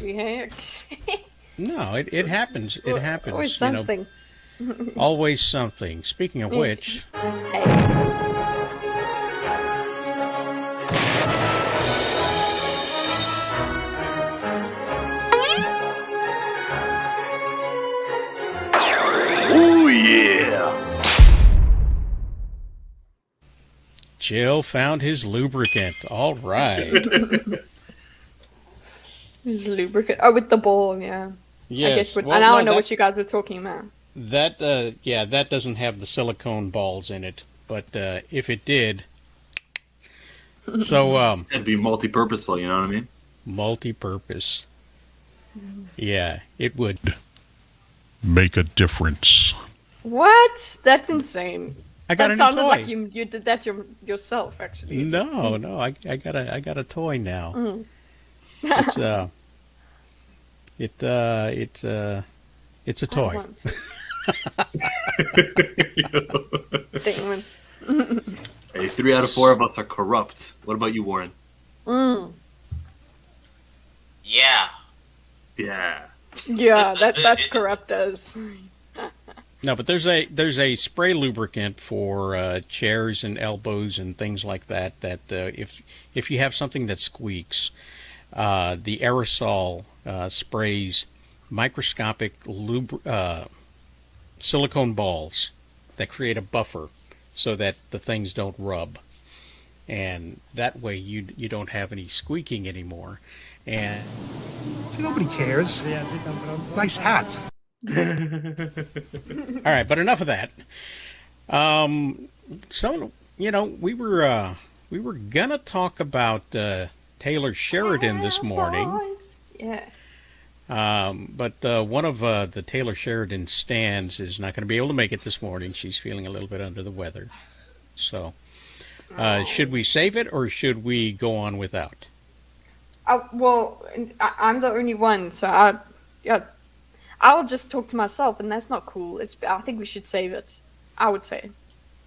WGA. No, it happens. It happens. Always something. Always something. Speaking of which. Oh, yeah. Jill found his lubricant. All right. His lubricant. Oh, with the ball, yeah. Yes. I guess. Well, and I don't no, know what you guys were talking about. That, that doesn't have the silicone balls in it. But if it did. So, It'd be multi-purposeful, you know what I mean? multi-purpose. Yeah, it would. Make a difference. What? That's insane. I got That a new sounded toy. like you did that yourself, actually. No, I got a toy now. It's it's a toy. Damn. Hey, 3 out of 4 of us are corrupt. What about you, Warren? Yeah. Yeah. Yeah, that's corrupt as. No, but there's a spray lubricant for chairs and elbows and things like that. That if you have something that squeaks, the aerosol sprays microscopic silicone balls that create a buffer so that the things don't rub, and that way you don't have any squeaking anymore. And See, nobody cares. Nice hat. all right, but enough of that. So we were gonna talk about Taylor Sheridan this morning. Boys. Yeah. But one of the Taylor Sheridan stans is not going to be able to make it this morning. She's feeling a little bit under the weather. So, should we save it or should we go on without? Well, I'm the only one, so I'll just talk to myself, and that's not cool. I think we should save it. I would say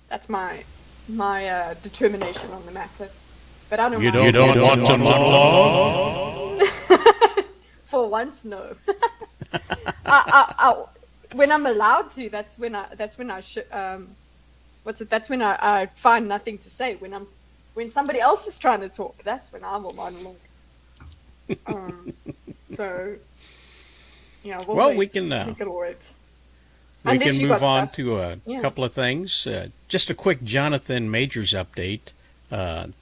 that's my determination on the matter. But I don't. You don't want to monologue? For once, no. When I'm allowed to, that's when I That's when I find nothing to say. When somebody else is trying to talk, that's when I will monologue. So, yeah. Well, wait. we can wait. we Unless can you move got on stuff. to a Yeah. couple of things. Just a quick Jonathan Majors update.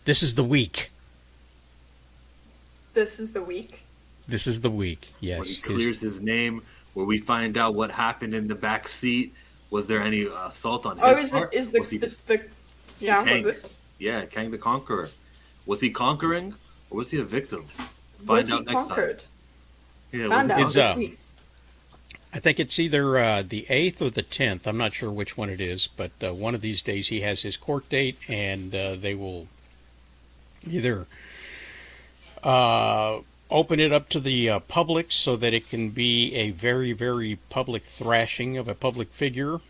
This is the week. This is the week. This is the week. When he Yes. clears his name, where we find out what happened in the back seat. Was there any assault on Oh, his part? is Was he- the yeah, Kang. was it? Yeah, Kang the Conqueror. Was he conquering or was he a victim? Was Find he out next conquered? time. Yeah, Found out It's, this week. I think it's either the 8th or the 10th. I'm not sure which one it is, but one of these days he has his court date, and they will either open it up to the public so that it can be a very, very public thrashing of a public figure,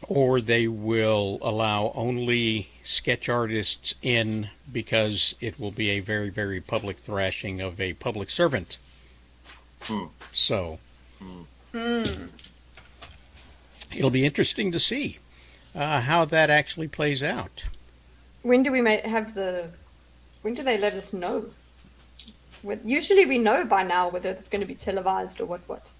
or they will allow only sketch artists in because it will be a very, very public thrashing of a public servant. So it'll be interesting to see how that actually plays out. When do we when do they let us know? Usually we know by now whether it's going to be televised or what.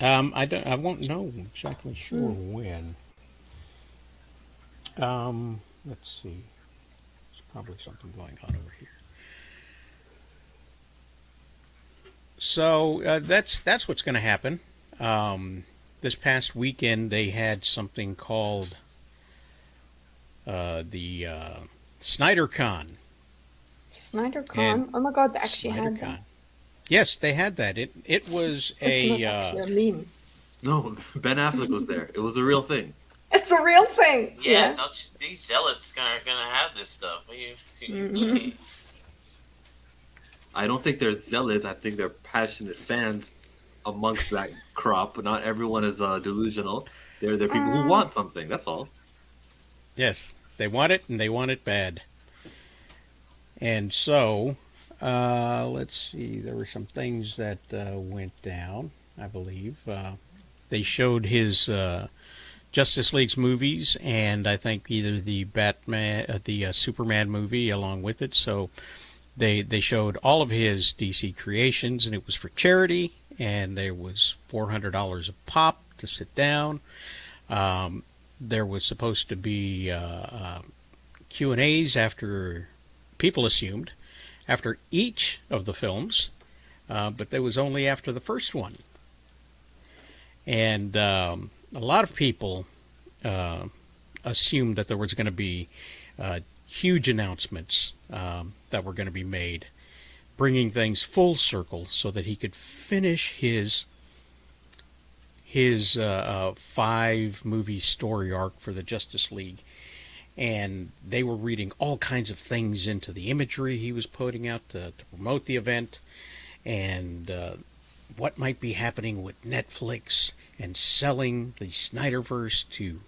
I won't know exactly sure when. Let's see. There's probably something going on over here. So that's what's going to happen. This past weekend they had something called the SnyderCon. SnyderCon? Oh my God, they actually had that. Yes, they had that. It was It's not actually a meme. No, Ben Affleck was there. It was a real thing. It's a real thing. Yeah, these zealots are gonna have this stuff. I don't think they're zealots. I think they're passionate fans amongst that crop. Not everyone is delusional. They're people who want something. That's all. Yes, they want it, and they want it bad. And so, Let's see. There were some things that went down, I believe. They showed his Justice League's movies, and I think either the Superman movie along with it. So they showed all of his DC creations, and it was for charity. And there was $400 a pop to sit down. There was supposed to be Q&As after, people assumed, after each of the films, but there was only after the first one. And a lot of people assumed that there was going to be huge announcements that were going to be made, bringing things full circle so that he could finish his 5-movie story arc for the Justice League. And they were reading all kinds of things into the imagery he was putting out to promote the event, and what might be happening with Netflix and selling the Snyderverse to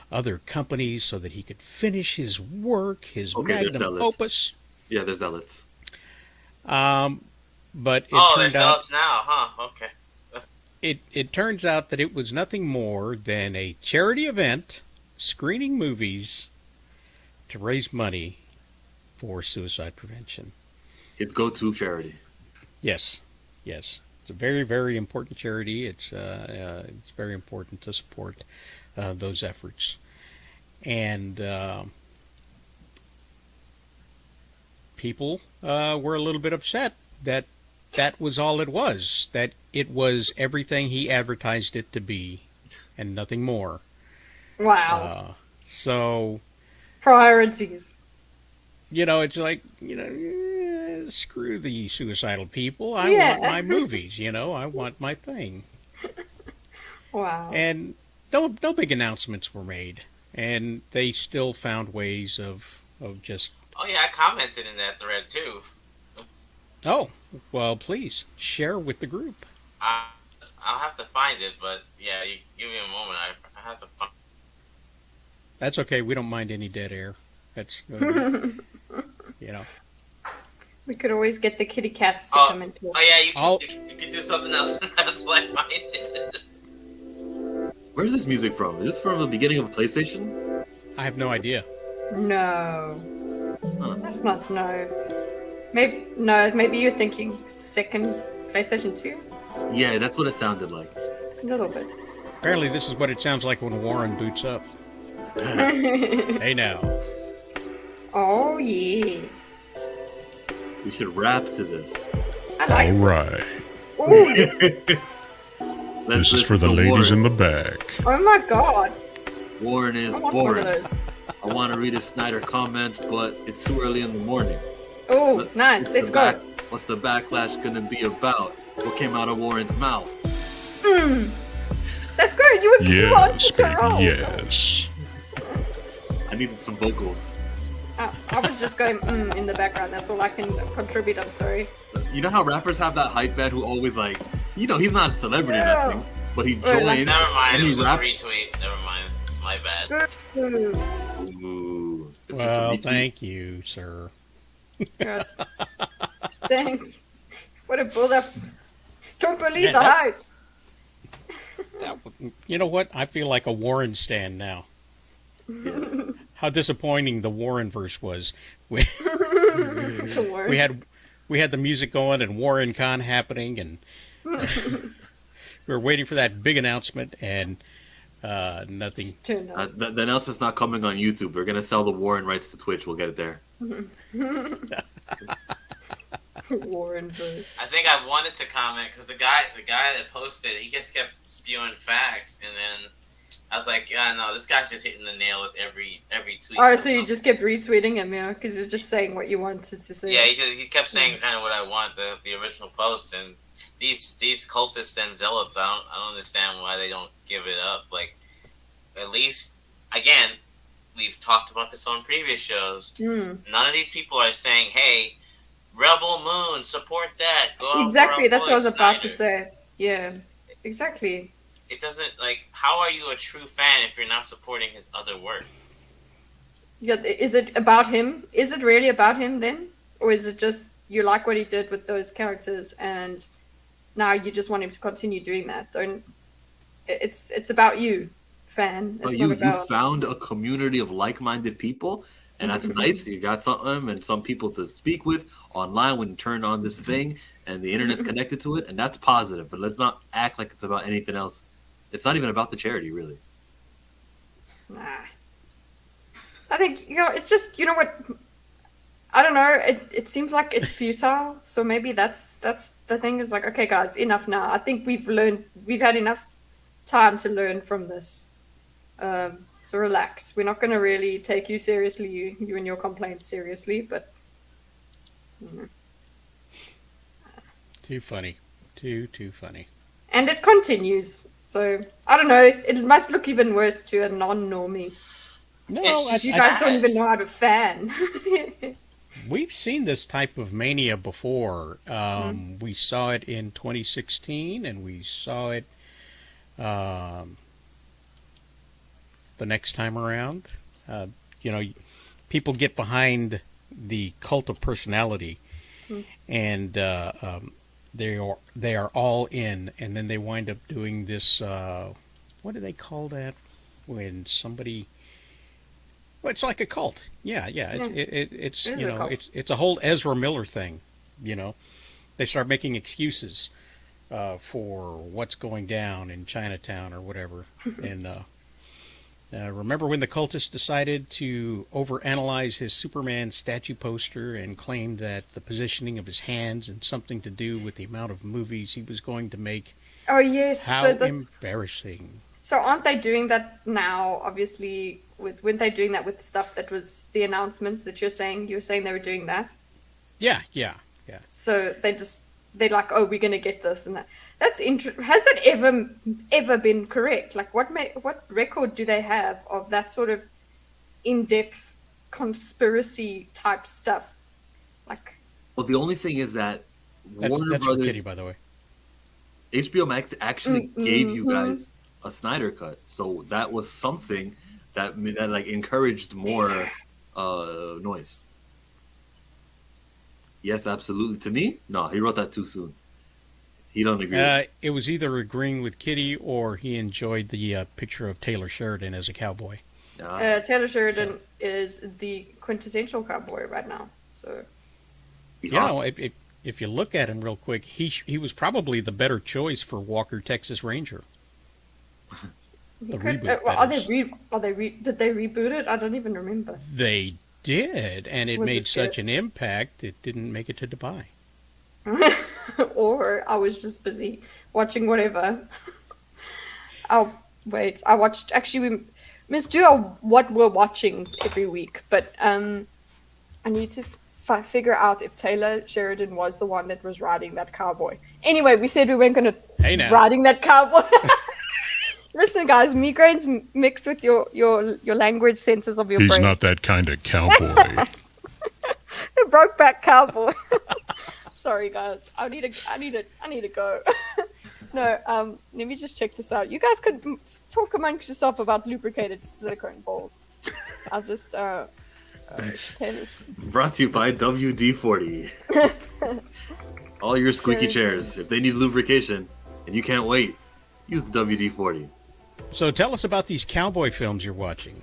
other companies so that he could finish his work, his magnum opus. Yeah, they're zealots. But they're zealots now, huh? Okay. It turns out that it was nothing more than a charity event screening movies to raise money for suicide prevention. His go-to charity. Yes. It's a very, very important charity. It's very important to support those efforts. And people were a little bit upset that was all it was, that it was everything he advertised it to be and nothing more. Wow. So priorities. It's like, screw the suicidal people. I want my movies, I want my thing. Wow. And no big announcements were made. And they still found ways of just... Oh, yeah, I commented in that thread, too. Oh, well, please, share with the group. I'll have to find it, but, yeah, you give me a moment. I have to find. That's okay. We don't mind any dead air. That's, We could always get the kitty cats to come and talk. Oh, yeah, you could do something else. That's why I find it. Where's this music from? Is this from the beginning of PlayStation? I have no idea. No. Huh. That's not, no. Maybe you're thinking second PlayStation 2? Yeah, that's what it sounded like. A little bit. Apparently this is what it sounds like when Warren boots up. Hey now. Oh, yeah. We should rap to this. I like All right. Ooh. Let's This is for the listen to ladies in Warren. the back. Oh my god. Warren is I want one of boring. those. I want to read a Snyder comment, but it's too early in the morning. Oh, nice. What's Let's the go. What's the backlash gonna be about? What came out of Warren's mouth? That's good. You were on Yes, to roll. baby, yes. I needed some vocals. I was just going in the background. That's all I can contribute. I'm sorry. You know how rappers have that hype man who always like, he's not a celebrity or Yeah. nothing, but he Right, like- joined Never mind, and it he was just a rapped. retweet. Never mind. My bad. Ooh, it's just a Well, retweet. thank you, sir. God. Thanks. What a build up. Don't believe Man, the that- hype. You know what? I feel like a Warren stan now. How disappointing the Warren-verse was. We had the music going and Warren Con happening, and we were waiting for that big announcement, and nothing. Turned up. The announcement's not coming on YouTube. We're gonna sell the Warren rights to Twitch. We'll get it there. Warren-verse. I think I wanted to comment because the guy that posted, he just kept spewing facts, and then I was like, yeah, no, this guy's just hitting the nail with every tweet. Oh, so you just kept retweeting him, yeah? Because you're just saying what you wanted to say. Yeah, he kept saying kind of what I want, the original post, and these cultists and zealots, I don't understand why they don't give it up. Like, at least, again, we've talked about this on previous shows. None of these people are saying, hey, Rebel Moon, support that. Go out Exactly, for our that's boy what I was about to Snyder. say. Yeah, exactly. It doesn't, like, how are you a true fan if you're not supporting his other work? Yeah, is it about him? Is it really about him then? Or is it just you like what he did with those characters, and now you just want him to continue doing that. Don't. It's about you, fan. But It's you not about. found a community of like-minded people, and that's nice. You got something and some people to speak with online when you turn on this thing, and the internet's connected to it, and that's positive. But let's not act like it's about anything else. It's not even about the charity, really. Nah. I think it's just what. I don't know. It seems like it's futile. So maybe that's the thing. Is like, okay, guys, enough now. I think we've had enough time to learn from this. So relax. We're not going to really take you seriously, you and your complaints seriously, but. Too funny. Too funny. And it continues. So I don't know. It must look even worse to a non-normie. No, You guys don't even know how to fan. we've seen this type of mania before. We saw it in 2016, and we saw it the next time around. People get behind the cult of personality, and they are all in, and then they wind up doing this. What do they call that? When somebody. Well, it's like a cult. Yeah. It's it's a whole Ezra Miller thing. They start making excuses for what's going down in Chinatown or whatever. And remember when the cultist decided to overanalyze his Superman statue poster and claimed that the positioning of his hands had something to do with the amount of movies he was going to make? Oh yes. How embarrassing! So aren't they doing that now? Obviously, weren't they doing that with stuff that was the announcements that you're saying? You were saying they were doing that. Yeah. So they're like, oh, we're gonna get this and that. That's interesting. Has that ever been correct? Like, what record do they have of that sort of in-depth conspiracy type stuff? Like, well, the only thing is that Warner that's Brothers, for Kitty, by the way. HBO Max actually gave you guys a Snyder cut, so that was something that like encouraged more noise. Yes, absolutely. To me, no, he wrote that too soon. He don't agree. It was either agreeing with Kitty or he enjoyed the picture of Taylor Sheridan as a cowboy. Taylor Sheridan is the quintessential cowboy right now. So, if you look at him real quick, he was probably the better choice for Walker, Texas Ranger. Reboot. Did they reboot it? I don't even remember. They did, and it made such an impact it didn't make it to Dubai. Or I was just busy watching whatever. Oh wait, I watched. Actually, we must do what we're watching every week, but I need to figure out if Taylor Sheridan was the one that was riding that cowboy. Anyway, we said we weren't going to riding that cowboy. Listen, guys, migraines mixed with your language senses of your brain. He's not that kind of cowboy. The Brokeback Cowboy. Sorry, guys. I need to go. No, let me just check this out. You guys could talk amongst yourself about lubricated silicone balls. I'll just Brought to you by WD-40. All your squeaky chairs, if they need lubrication and you can't wait, use the WD-40. So tell us about these cowboy films you're watching.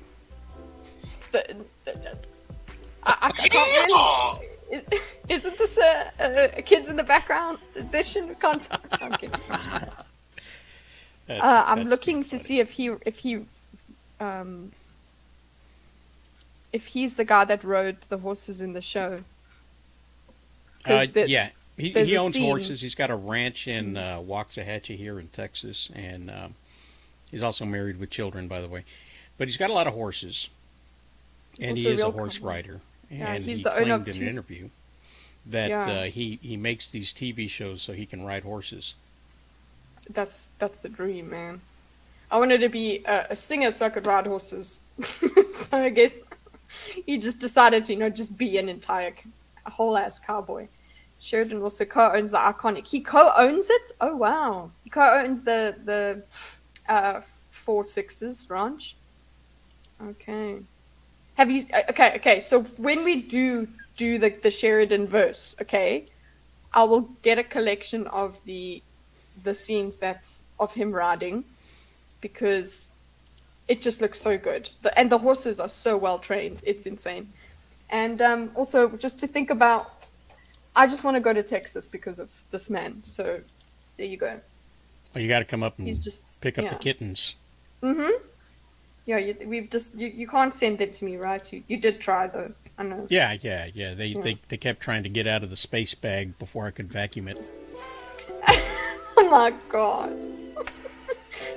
I can't really... Isn't this a kids in the background edition? I'm kidding. I'm looking to see if he's the guy that rode the horses in the show. Yeah, he owns horses. He's got a ranch in Waxahachie here in Texas, and he's also married with children, by the way. But he's got a lot of horses, and he is a horse rider. And he's he the owner of claimed in an interview that he makes these TV shows so he can ride horses. That's the dream, man. I wanted to be a singer so I could ride horses. So I guess he just decided to, just be a whole ass cowboy. Sheridan also co-owns the iconic. He co-owns it? Oh wow! He co-owns the 4 Sixes ranch. Okay. Have you? Okay. So when we do the Sheridan-Verse, okay, I will get a collection of the scenes that's of him riding, because it just looks so good. And the horses are so well trained. It's insane. And also, just to think about, I just want to go to Texas because of this man. So there you go. Well, you got to come up and He's just pick up the kittens. Mm-hmm. Yeah, you can't send it to me, right? You did try though. I know. Yeah. They kept trying to get out of the space bag before I could vacuum it. Oh my god.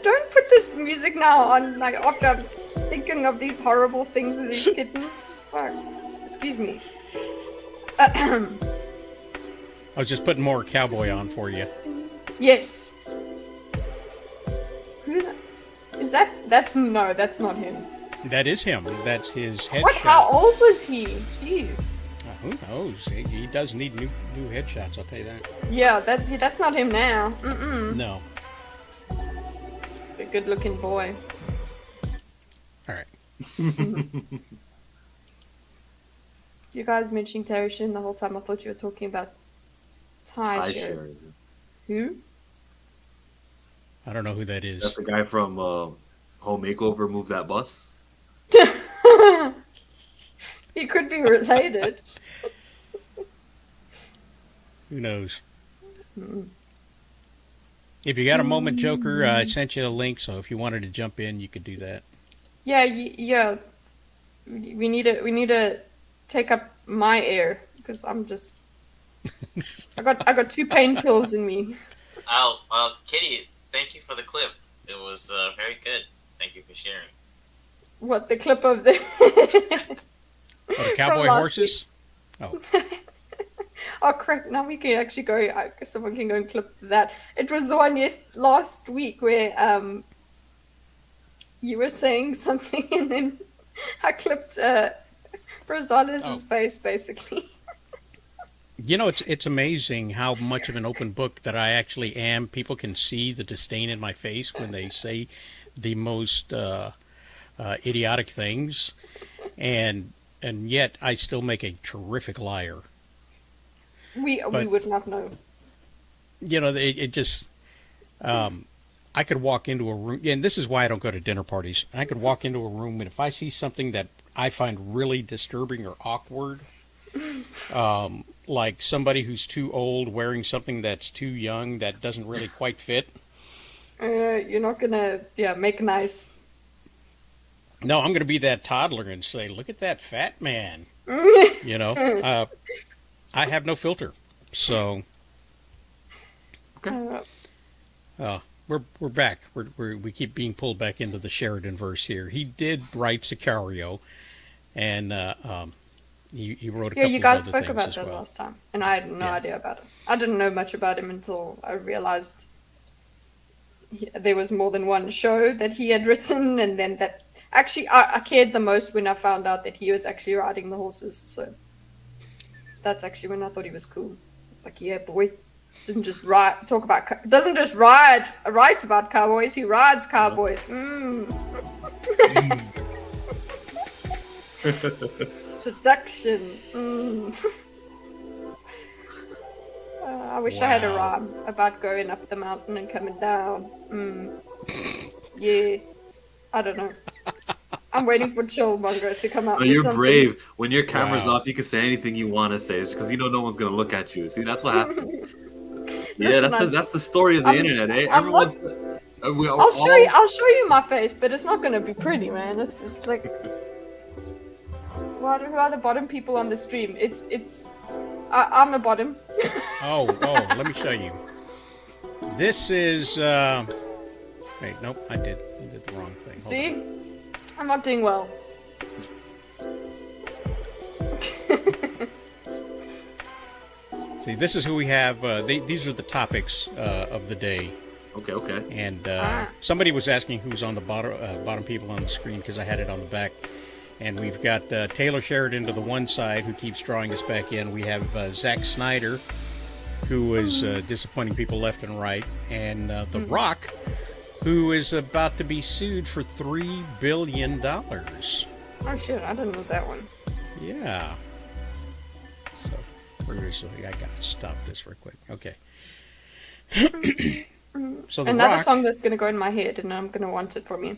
Don't put this music now on, like, after I'm thinking of these horrible things with these kittens. Fuck. Excuse me. I was just putting more cowboy on for you. Yes. Who is that? That's not him. That is him. That's his headshot. What? How old was he? Jeez. Who knows? He does need new headshots, I'll tell you that. Yeah, that's not him now. No. A good-looking boy. All right. You guys mentioning Terry Shin the whole time. I thought you were talking about Ty Sheridan. Who? I don't know who that is. That's the guy from Home Makeover, Move That Bus. He could be related. Who knows? If you got a moment, Joker, I sent you a link, so if you wanted to jump in, you could do that. Yeah. We need to take up my air, because I'm just. I got 2 pain pills in me. Kitty, thank you for the clip. It was very good. Thank you for sharing. What, the clip of the? Oh, the cowboy horses? Oh. Oh crap! Now we can actually go. Someone can go and clip that. It was the one last week where you were saying something, and then I clipped Rosales' face, basically. You know, it's amazing how much of an open book that I actually am. People can see the disdain in my face when they say the most idiotic things, and yet I still make a terrific liar. We would not know. You know, it just. I could walk into a room, and this is why I don't go to dinner parties. I could walk into a room, and if I see something that I find really disturbing or awkward, like somebody who's too old wearing something that's too young that doesn't really quite fit. You're not gonna, make nice. No, I'm gonna be that toddler and say, "Look at that fat man." You know, I have no filter, so. Okay. We're back. We keep being pulled back into the Sheridan-Verse here. He did write Sicario, and he wrote a couple of other things as well. Yeah, you guys spoke about that last time, and I had no idea about it. I didn't know much about him until I realized there was more than one show that he had written, and then that actually I cared the most when I found out that he was actually riding the horses. So that's actually when I thought he was cool. It's like, yeah, boy. Doesn't just write writes about cowboys. He rides cowboys. Seduction. I wish I had a rhyme about going up the mountain and coming down. Yeah, I don't know. I'm waiting for Chillmonger to come out. No, with you're something. brave. When your camera's off, you can say anything you want to say. It's because you know no one's gonna look at you. See, that's what happens. That's the story of the internet, eh? Everyone's. I'll show you my face, but it's not gonna be pretty, man. It's like. Who are the bottom people on the stream? I'm the bottom. Oh, let me show you. This is. Wait, nope, I did the wrong thing. Hold See? on. I'm not doing well. See, this is who we have. These are the topics of the day. Okay. And somebody was asking who's on the bottom people on the screen because I had it on the back. And we've got Taylor Sheridan to the one side who keeps drawing us back in. We have Zack Snyder, who is disappointing people left and right. And The Rock, who is about to be sued for $3 billion. Oh shit, I didn't know that one. Yeah. So I gotta stop this real quick. Okay. So The Another Rock. song that's gonna go in my head, and I'm gonna want it for me.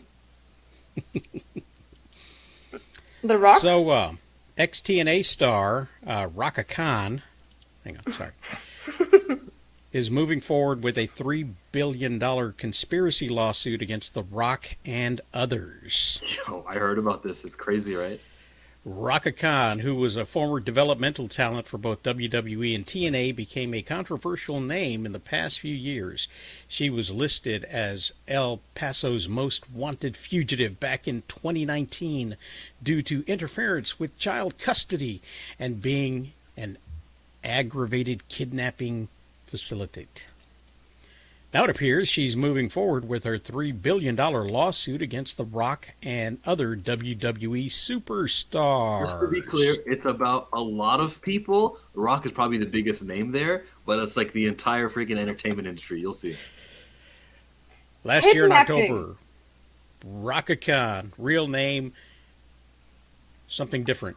The Rock. So ex-TNA star Raka Khan, hang on, sorry, is moving forward with a $3 billion conspiracy lawsuit against The Rock and others. Yo, I heard about this. It's crazy, right? Raka Khan, who was a former developmental talent for both WWE and TNA, became a controversial name in the past few years. She was listed as El Paso's most wanted fugitive back in 2019 due to interference with child custody and being an aggravated kidnapping facilitate. Now it appears she's moving forward with her $3 billion lawsuit against The Rock and other WWE superstars. Just to be clear, it's about a lot of people. The Rock is probably the biggest name there, but it's like the entire freaking entertainment industry. You'll see. Last year in Kidnapping. October, Raka Khan, real name, something different,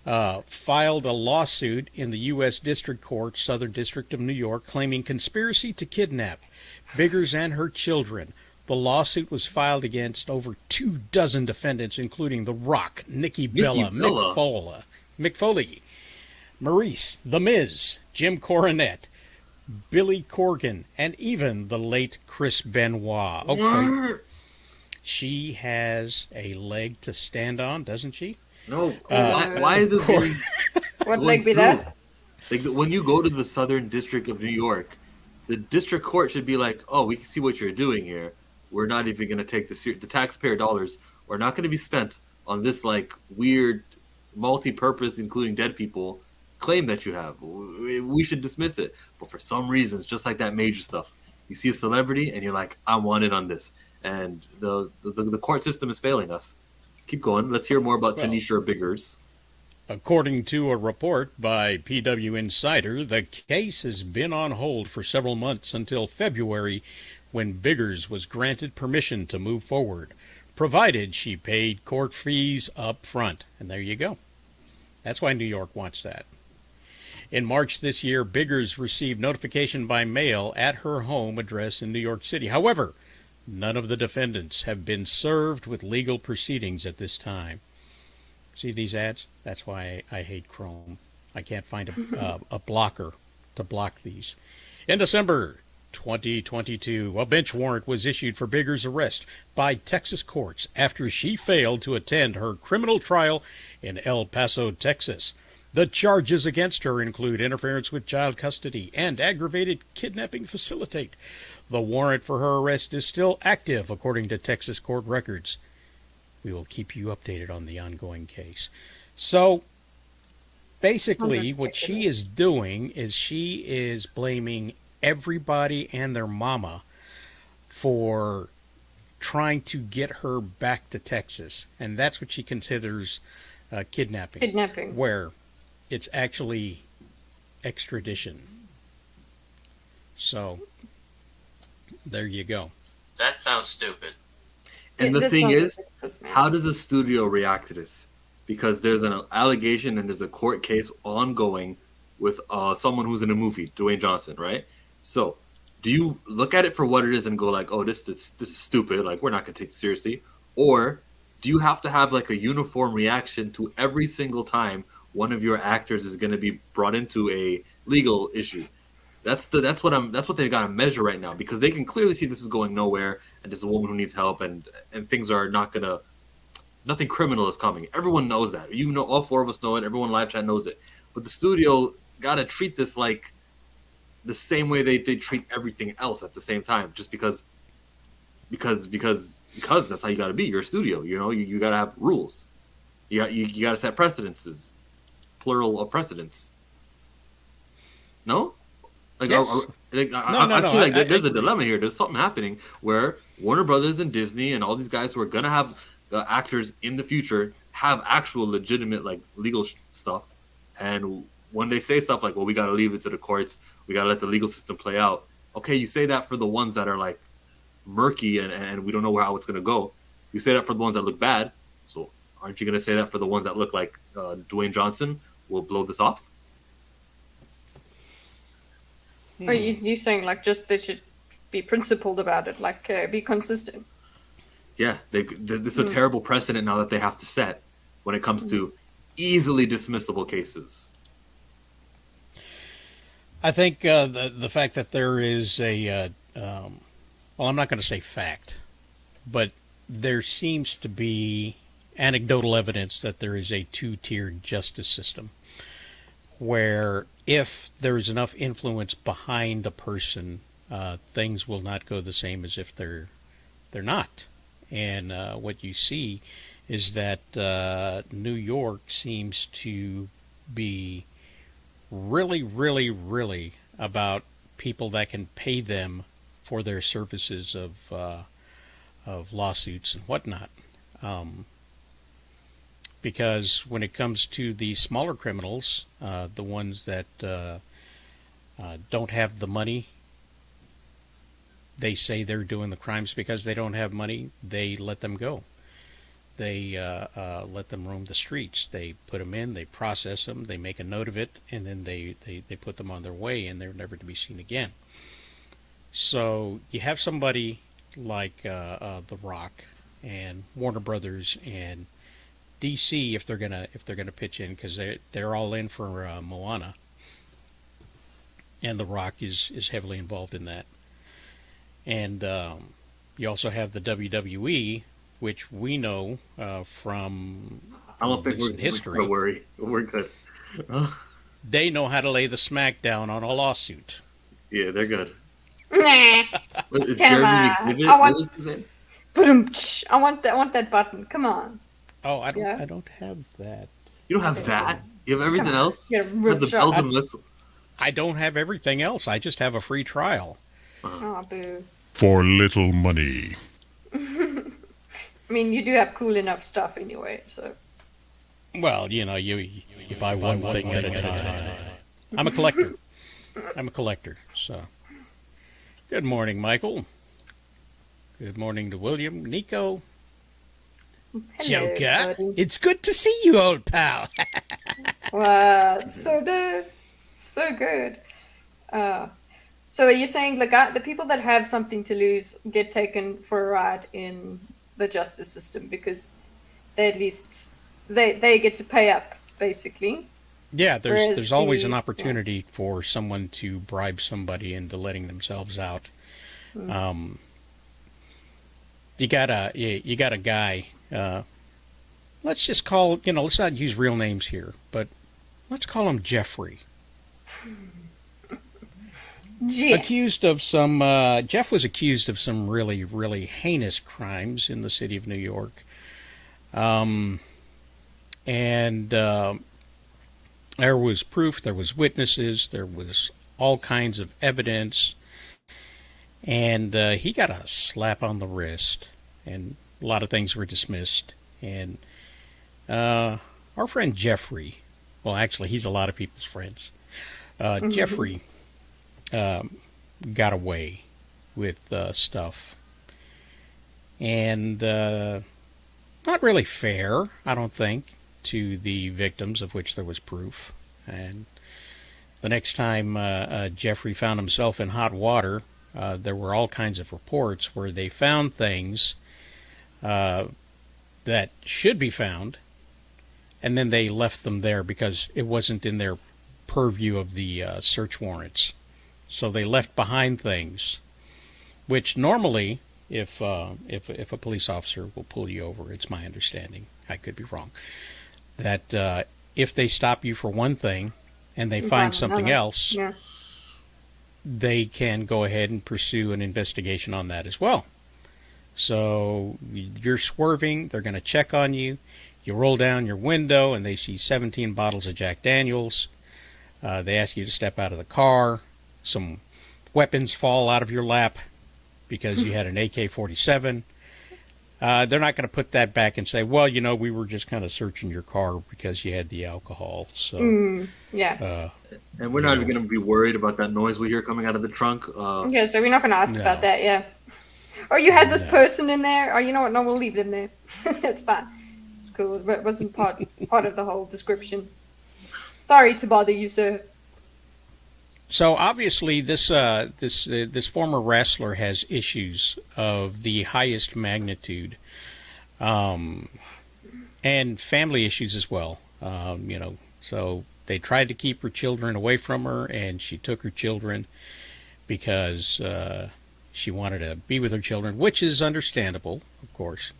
filed a lawsuit in the U.S. District Court, Southern District of New York, claiming conspiracy to kidnap Biggers and her children. The lawsuit was filed against over 24 defendants, including The Rock, Nikki Bella, Mick Foley, Maurice, The Miz, Jim Cornette, Billy Corgan, and even the late Chris Benoit. Okay. She has a leg to stand on, doesn't she? No, why is this going? What leg be that? Like when you go to the Southern District of New York, the district court should be like, "Oh, we can see what you're doing here. We're not even going to take the taxpayer dollars. We're not going to be spent on this like weird, multi-purpose, including dead people, claim that you have. We should dismiss it." But for some reasons, just like that major stuff, you see a celebrity and you're like, "I want in on this," and the court system is failing us. Keep going. Let's hear more about Tanisha Biggers. According to a report by PW Insider, the case has been on hold for several months until February, when Biggers was granted permission to move forward, provided she paid court fees up front. And there you go. That's why New York wants that. In March this year, Biggers received notification by mail at her home address in New York City. However, none of the defendants have been served with legal proceedings at this time. See these ads? That's why I hate Chrome. I can't find a blocker to block these. In December 2022, a bench warrant was issued for Biggers' arrest by Texas courts after she failed to attend her criminal trial in El Paso, Texas. The charges against her include interference with child custody and aggravated kidnapping facilitate. The warrant for her arrest is still active, according to Texas court records. We will keep you updated on the ongoing case. So, basically, what she is doing is she is blaming everybody and their mama for trying to get her back to Texas. And that's what she considers kidnapping. Kidnapping. Where it's actually extradition. So, there you go. That sounds stupid. And the This thing song is, ridiculous, man. how does a studio react to this? Because there's an allegation and there's a court case ongoing with someone who's in a movie, Dwayne Johnson, right? So, do you look at it for what it is and go like, "Oh, this is stupid. Like, we're not gonna take it seriously," or do you have to have like a uniform reaction to every single time one of your actors is going to be brought into a legal issue? That's what they've got to measure right now, because they can clearly see this is going nowhere and there's a woman who needs help and things are not gonna, nothing criminal is coming. Everyone knows that. You know, all four of us know it. Everyone live chat knows it. But the studio got to treat this like the same way they treat everything else at the same time, just because that's how you got to be. You're a studio, you know. You got to have rules. You got to set precedences, plural of precedents. No. Like, yes. I feel like there's a dilemma here. There's something happening where Warner Brothers and Disney and all these guys who are gonna have actors in the future have actual legitimate like legal stuff, and when they say stuff like, "Well, we got to leave it to the courts. We got to let the legal system play out." Okay, you say that for the ones that are like murky and we don't know how it's gonna go. You say that for the ones that look bad. So Aren't you going to say that for the ones that look like Dwayne Johnson? We'll blow this off. Are you saying like just they should be principled about it, like be consistent? Yeah, this is a terrible precedent now that they have to set when it comes to easily dismissible cases. I think the fact that there is a, well, I'm not going to say fact, but there seems to be anecdotal evidence that there is a two-tiered justice system, where if there is enough influence behind a person, things will not go the same as if they're not. And what you see is that New York seems to be really, really, really about people that can pay them for their services of lawsuits and whatnot. Because when it comes to the smaller criminals, the ones that don't have the money, they say they're doing the crimes because they don't have money, they let them go. They let them roam the streets. They put them in, they process them, they make a note of it, and then they put them on their way, and they're never to be seen again. So you have somebody like The Rock and Warner Brothers and DC, if they're gonna pitch in, because they're all in for Moana, and The Rock is heavily involved in that. And you also have the WWE, which we know from I don't think we're history. Don't worry, we're good. They know how to lay the smack down on a lawsuit. Yeah, they're good. Nah. Is Come Jeremy on. McNiven? I want- What is his name? Ba-dum-tsh. I want that button. Come on. Oh, I don't. Yeah. I don't have that. You don't have that. You have everything Come on. else. Get a You have the rip bells shot. and whistles. I don't have everything else. I just have a free trial. Oh, boo. For little money. I mean, you do have cool enough stuff anyway, so. Well, you know, you buy one thing at a time. I'm a collector. So, good morning, Michael. Good morning to William, Nico, Hello, Joker. buddy. It's good to see you, old pal. Wow, so good. So are you saying the people that have something to lose get taken for a ride in the justice system because they at least they get to pay up, basically? Yeah, Whereas there's always an the- opportunity for someone to bribe somebody into letting themselves out. You got a guy. Let's just call, let's not use real names here, but let's call him Jeffrey. Jeff. Accused of some. Jeff was accused of some really, really heinous crimes in the city of New York. And there was proof, there was witnesses, there was all kinds of evidence, and he got a slap on the wrist, and a lot of things were dismissed. And our friend Jeffrey, well, actually, he's a lot of people's friends. Jeffrey got away with stuff, and not really fair, I don't think, to the victims, of which there was proof. And the next time Jeffrey found himself in hot water, there were all kinds of reports where they found things that should be found, and then they left them there because it wasn't in their purview of the search warrants. So they left behind things, which normally, if a police officer will pull you over, it's my understanding, I could be wrong, that if they stop you for one thing and they find something else, Yeah. they can go ahead and pursue an investigation on that as well. So you're swerving, they're going to check on you, you roll down your window and they see 17 bottles of Jack Daniels, they ask you to step out of the car, some weapons fall out of your lap because you had an AK-47. They're not going to put that back and say, well, we were just kind of searching your car because you had the alcohol. So, Yeah. And we're not even going to be worried about that noise we hear coming out of the trunk. Yeah, so we're not going to ask No. about that, yeah. Or you had this No. person in there, or you know what, no, we'll leave them there. That's fine. cool. It wasn't part of the whole description. Sorry to bother you, sir. So obviously, this former wrestler has issues of the highest magnitude, and family issues as well. So they tried to keep her children away from her, and she took her children because she wanted to be with her children, which is understandable, of course.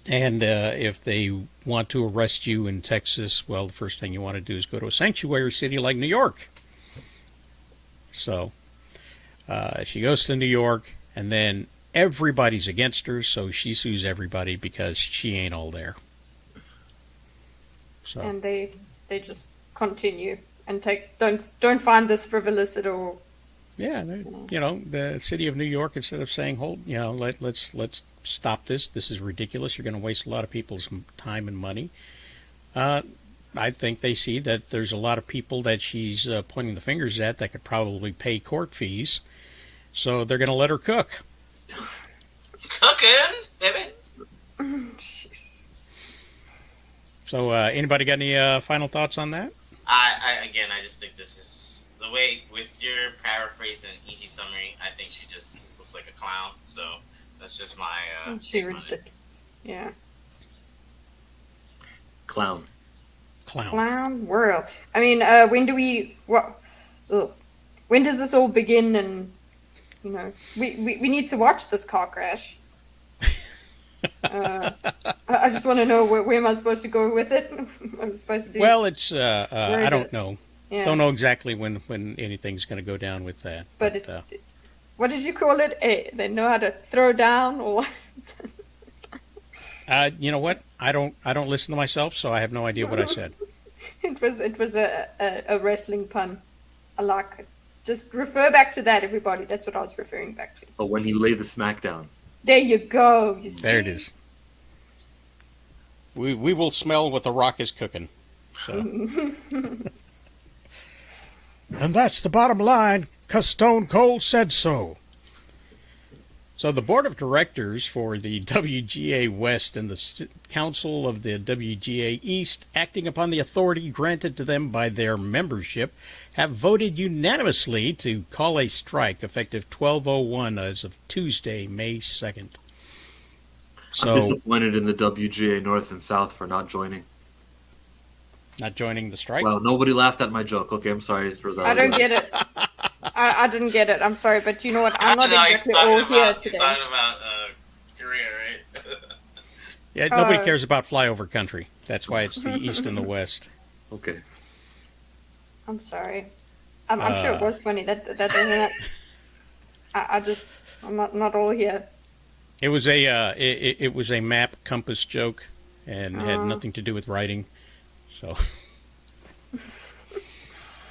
And if they want to arrest you in Texas, well, the first thing you want to do is go to a sanctuary city like New York. So she goes to New York, and then everybody's against her, so she sues everybody because she ain't all there. So. And they just continue and don't find this frivolous at all. Yeah, the city of New York, instead of saying, let's stop this. This is ridiculous. You're going to waste a lot of people's time and money. I think they see that there's a lot of people that she's pointing the fingers at that could probably pay court fees, so they're going to let her cook. Cooking, baby. Jeez. So, anybody got any final thoughts on that? I just think this is the way, with your paraphrase and easy summary, I think she just looks like a clown. So that's just my. She ridiculous. Yeah. Clown. Clown world. I mean, when do we? When does this all begin? And we need to watch this car crash. I just want to know where am I supposed to go with it? I'm supposed to. Well, it's I don't know. Yeah. Don't know exactly when anything's going to go down with that. But it's what did you call it? They know how to throw down or what? You know what? I don't listen to myself, so I have no idea what I said. It was a wrestling pun. I like it. Just refer back to that, everybody. That's what I was referring back to. But when he laid the smackdown. There you go. You see? There it is. We will smell what the Rock is cooking. So. And that's the bottom line, 'cause Stone Cold said so. So the board of directors for the WGA West and the council of the WGA East, acting upon the authority granted to them by their membership, have voted unanimously to call a strike effective 12:01 as of Tuesday, May 2nd. So, I'm disappointed in the WGA North and South for not joining. Not joining the strike? Well, nobody laughed at my joke. Okay, I'm sorry, Rosella. I don't get it. I didn't get it. I'm sorry, but you know what? I'm not exactly all here today. He's talking about Korea, right? Yeah, nobody cares about flyover country. That's why it's the East and the West. Okay. I'm sorry. I'm sure it was funny. That doesn't. I'm not all here. It was it was a map compass joke, and had nothing to do with writing. So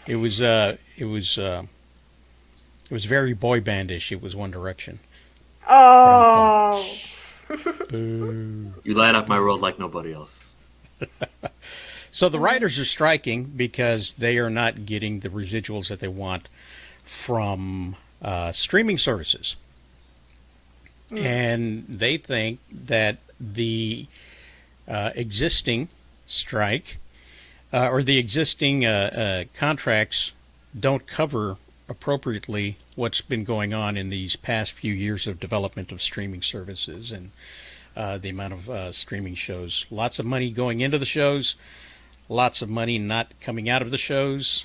it was very boy bandish. It was One Direction. Oh. Boo. You light up my world like nobody else. So the writers are striking because they are not getting the residuals that they want from streaming services. And they think that the existing strike or the existing contracts don't cover appropriately what's been going on in these past few years of development of streaming services and the amount of streaming shows. Lots of money going into the shows, lots of money not coming out of the shows,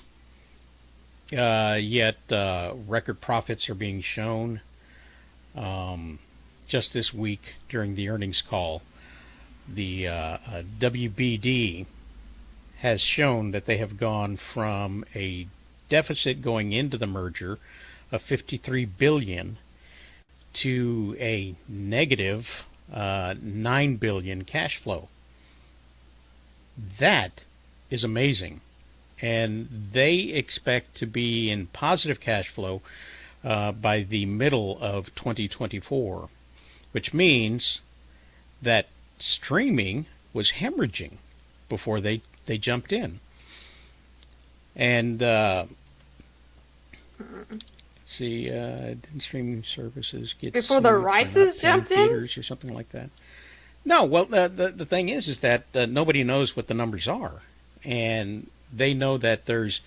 yet record profits are being shown. Just this week during the earnings call, the WBD has shown that they have gone from a deficit going into the merger of $53 billion to a negative $9 billion cash flow. That is amazing. And they expect to be in positive cash flow by the middle of 2024, which means that streaming was hemorrhaging before they jumped in. And see, didn't streaming services get before the writers jumped in, or something like that? No, well, the thing is that nobody knows what the numbers are, and they know that there's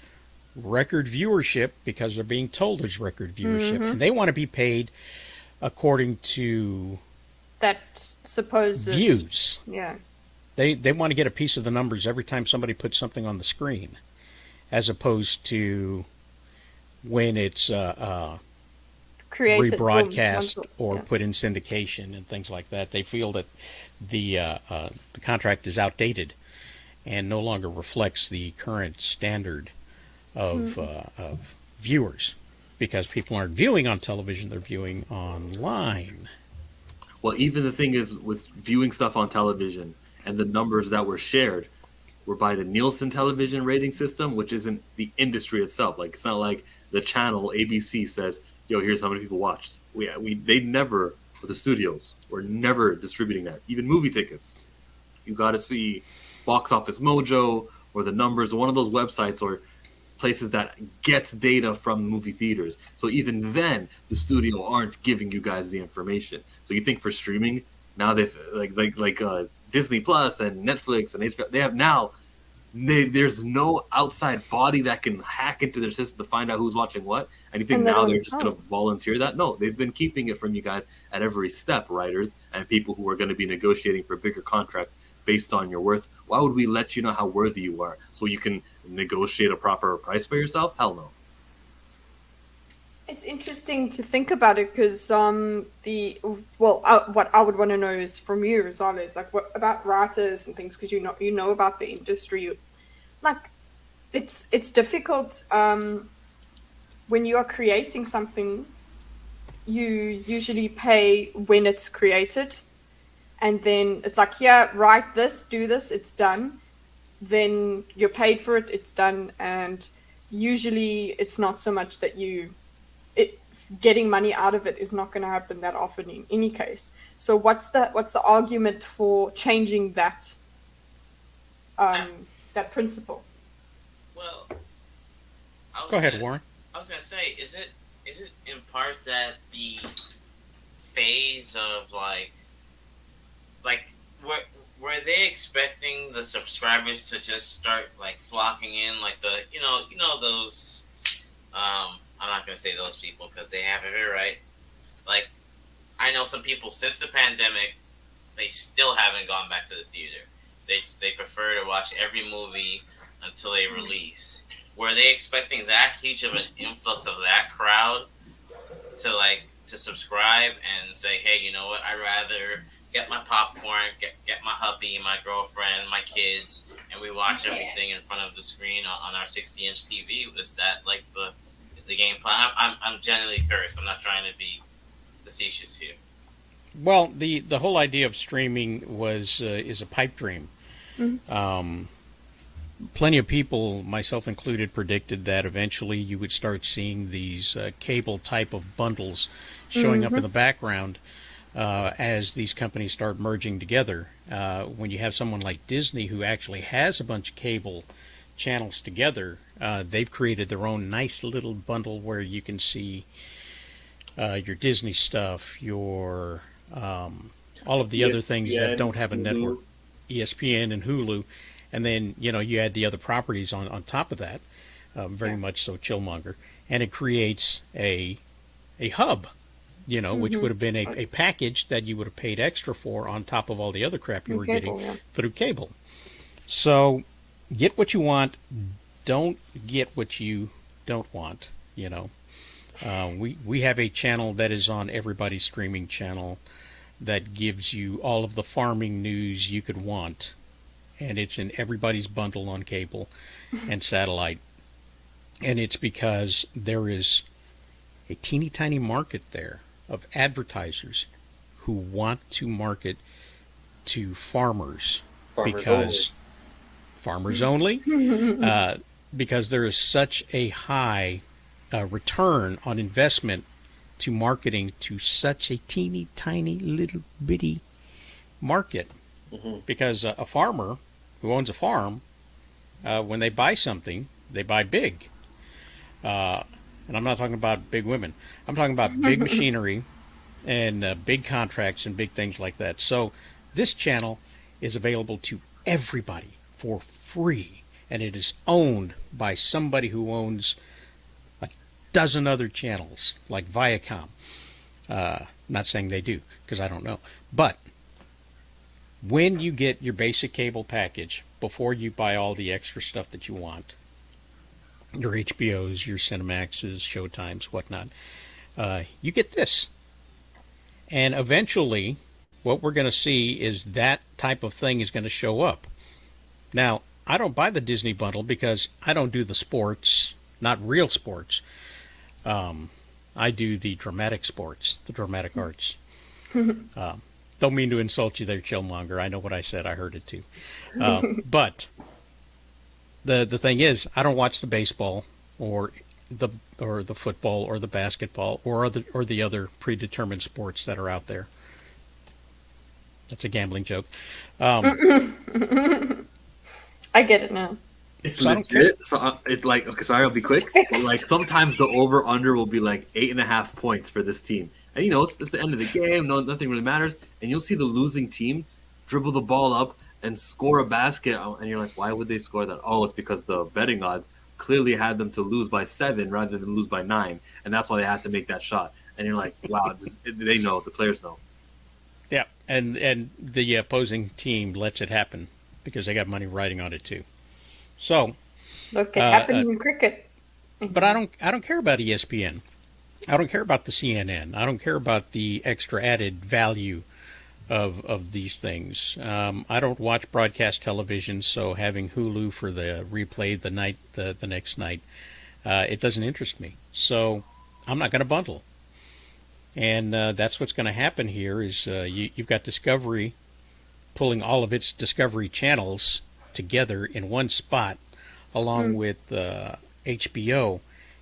record viewership because they're being told there's record viewership, and they want to be paid according to That supposed views. Yeah. They want to get a piece of the numbers every time somebody puts something on the screen, as opposed to when it's Created rebroadcast or yeah. put in syndication and things like that. They feel that the contract is outdated and no longer reflects the current standard of viewers, because people aren't viewing on television; they're viewing online. Well, even the thing is with viewing stuff on television and the numbers that were shared were by the Nielsen television rating system, which isn't the industry itself. Like, it's not like the channel ABC says, "Yo, here's how many people watched." They never, with the studios, were never distributing that. Even movie tickets, you got to see Box Office Mojo or the numbers, or one of those websites or places that gets data from movie theaters. So even then, the studio aren't giving you guys the information. So you think for streaming now, they've like Disney Plus and Netflix and HBO, they have now. There's no outside body that can hack into their system to find out who's watching what. And you think now they're just going to volunteer that? No, they've been keeping it from you guys at every step, writers and people who are going to be negotiating for bigger contracts based on your worth. Why would we let you know how worthy you are so you can negotiate a proper price for yourself? Hell no. It's interesting to think about it because what I would want to know is from you, Rosales, is like what about writers and things, because you know about the industry. Like, it's difficult when you are creating something. You usually pay when it's created, and then it's like, yeah, write this, do this, it's done. Then you're paid for it, it's done, and usually it's not so much that getting money out of it is not going to happen that often in any case. So what's the argument for changing that that principle? Well, Go ahead, Warren. I was gonna say, is it in part that the phase of like were they expecting the subscribers to just start like flocking in, like the you know those I'm not gonna say those people because they have it very right. Like, I know some people since the pandemic, they still haven't gone back to the theater. They prefer to watch every movie until they release. Were they expecting that huge of an influx of that crowd to subscribe and say, hey, you know what? I'd rather get my popcorn, get my hubby, my girlfriend, my kids, and we watch everything in front of the screen on our 60-inch TV. Was that like the game plan? I'm genuinely curious. I'm not trying to be facetious here. Well, the whole idea of streaming is a pipe dream. Mm-hmm. Plenty of people, myself included, predicted that eventually you would start seeing these cable type of bundles showing up in the background as these companies start merging together. When you have someone like Disney who actually has a bunch of cable channels together, they've created their own nice little bundle where you can see your Disney stuff, your all of the other things that don't have a network, ESPN and Hulu, and then you add the other properties on top of that, very much so Chillmonger, and it creates a hub, which would have been a package that you would have paid extra for on top of all the other crap you were getting through cable. So get what you want. Don't get what you don't want. We have a channel that is on everybody's streaming channel that gives you all of the farming news you could want, and it's in everybody's bundle on cable and satellite. And it's because there is a teeny tiny market there of advertisers who want to market to farmers because farmers only, because there is such a high return on investment to marketing to such a teeny tiny little bitty market. Because a farmer who owns a farm, when they buy something, they buy big. And I'm not talking about big women. I'm talking about big machinery and big contracts and big things like that. So This channel is available to everybody for free, and it is owned by somebody who owns a dozen other channels, like Viacom. Not saying they do, because I don't know. But when you get your basic cable package, before you buy all the extra stuff that you want, your HBOs, your Cinemaxes, Showtimes, whatnot, you get this. And eventually, what we're going to see is that type of thing is going to show up. Now, I don't buy the Disney bundle because I don't do the sports, not real sports. I do the dramatic sports, the dramatic arts. Don't mean to insult you there, Chillmonger. I know what I said. I heard it too. But the thing is, I don't watch the baseball or the football or the basketball or the other predetermined sports that are out there. That's a gambling joke. I get it now. It's So I don't care. legit. So it's like, okay, sorry, I'll be quick. But like sometimes the over under will be like 8.5 points for this team, and you know it's the end of the game. Nothing really matters, and you'll see the losing team dribble the ball up and score a basket, and you're like, why would they score that? Oh, it's because the betting odds clearly had them to lose by 7 rather than lose by 9, and that's why they had to make that shot. And you're like, wow, they know, the players know. Yeah, and the opposing team lets it happen because they got money riding on it too. So, Look, it happened in cricket. but I don't care about ESPN. I don't care about the CNN. I don't care about the extra added value of these things. I don't watch broadcast television, so having Hulu for the replay the next night, it doesn't interest me. So I'm not going to bundle. And that's what's going to happen here is you've got Discovery pulling all of its Discovery channels together in one spot, along with HBO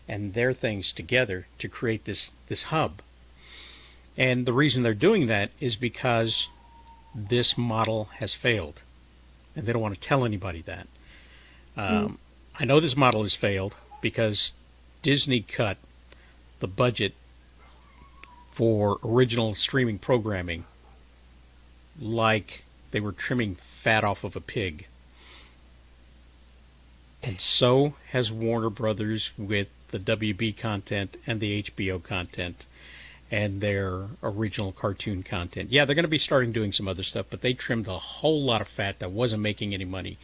and their things together to create this hub. And the reason they're doing that is because this model has failed, and they don't want to tell anybody that. I know this model has failed because Disney cut the budget for original streaming programming like they were trimming fat off of a pig. And so has Warner Brothers with the WB content and the HBO content and their original cartoon content. Yeah, they're going to be starting doing some other stuff, but they trimmed a whole lot of fat that wasn't making any money.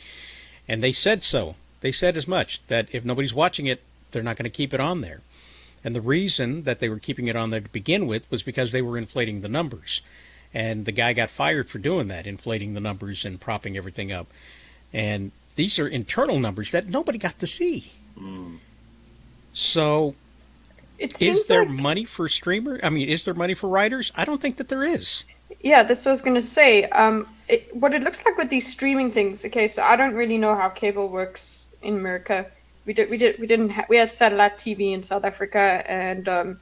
And they said so. They said as much, that if nobody's watching it, they're not going to keep it on there. And the reason that they were keeping it on there to begin with was because they were inflating the numbers. And the guy got fired for doing that, inflating the numbers and propping everything up. And these are internal numbers that nobody got to see. So, is there money for streamer? I mean, is there money for writers? I don't think that there is. Yeah, that's what I was going to say. What it looks like with these streaming things. Okay, so I don't really know how cable works in America. We have satellite TV in South Africa, and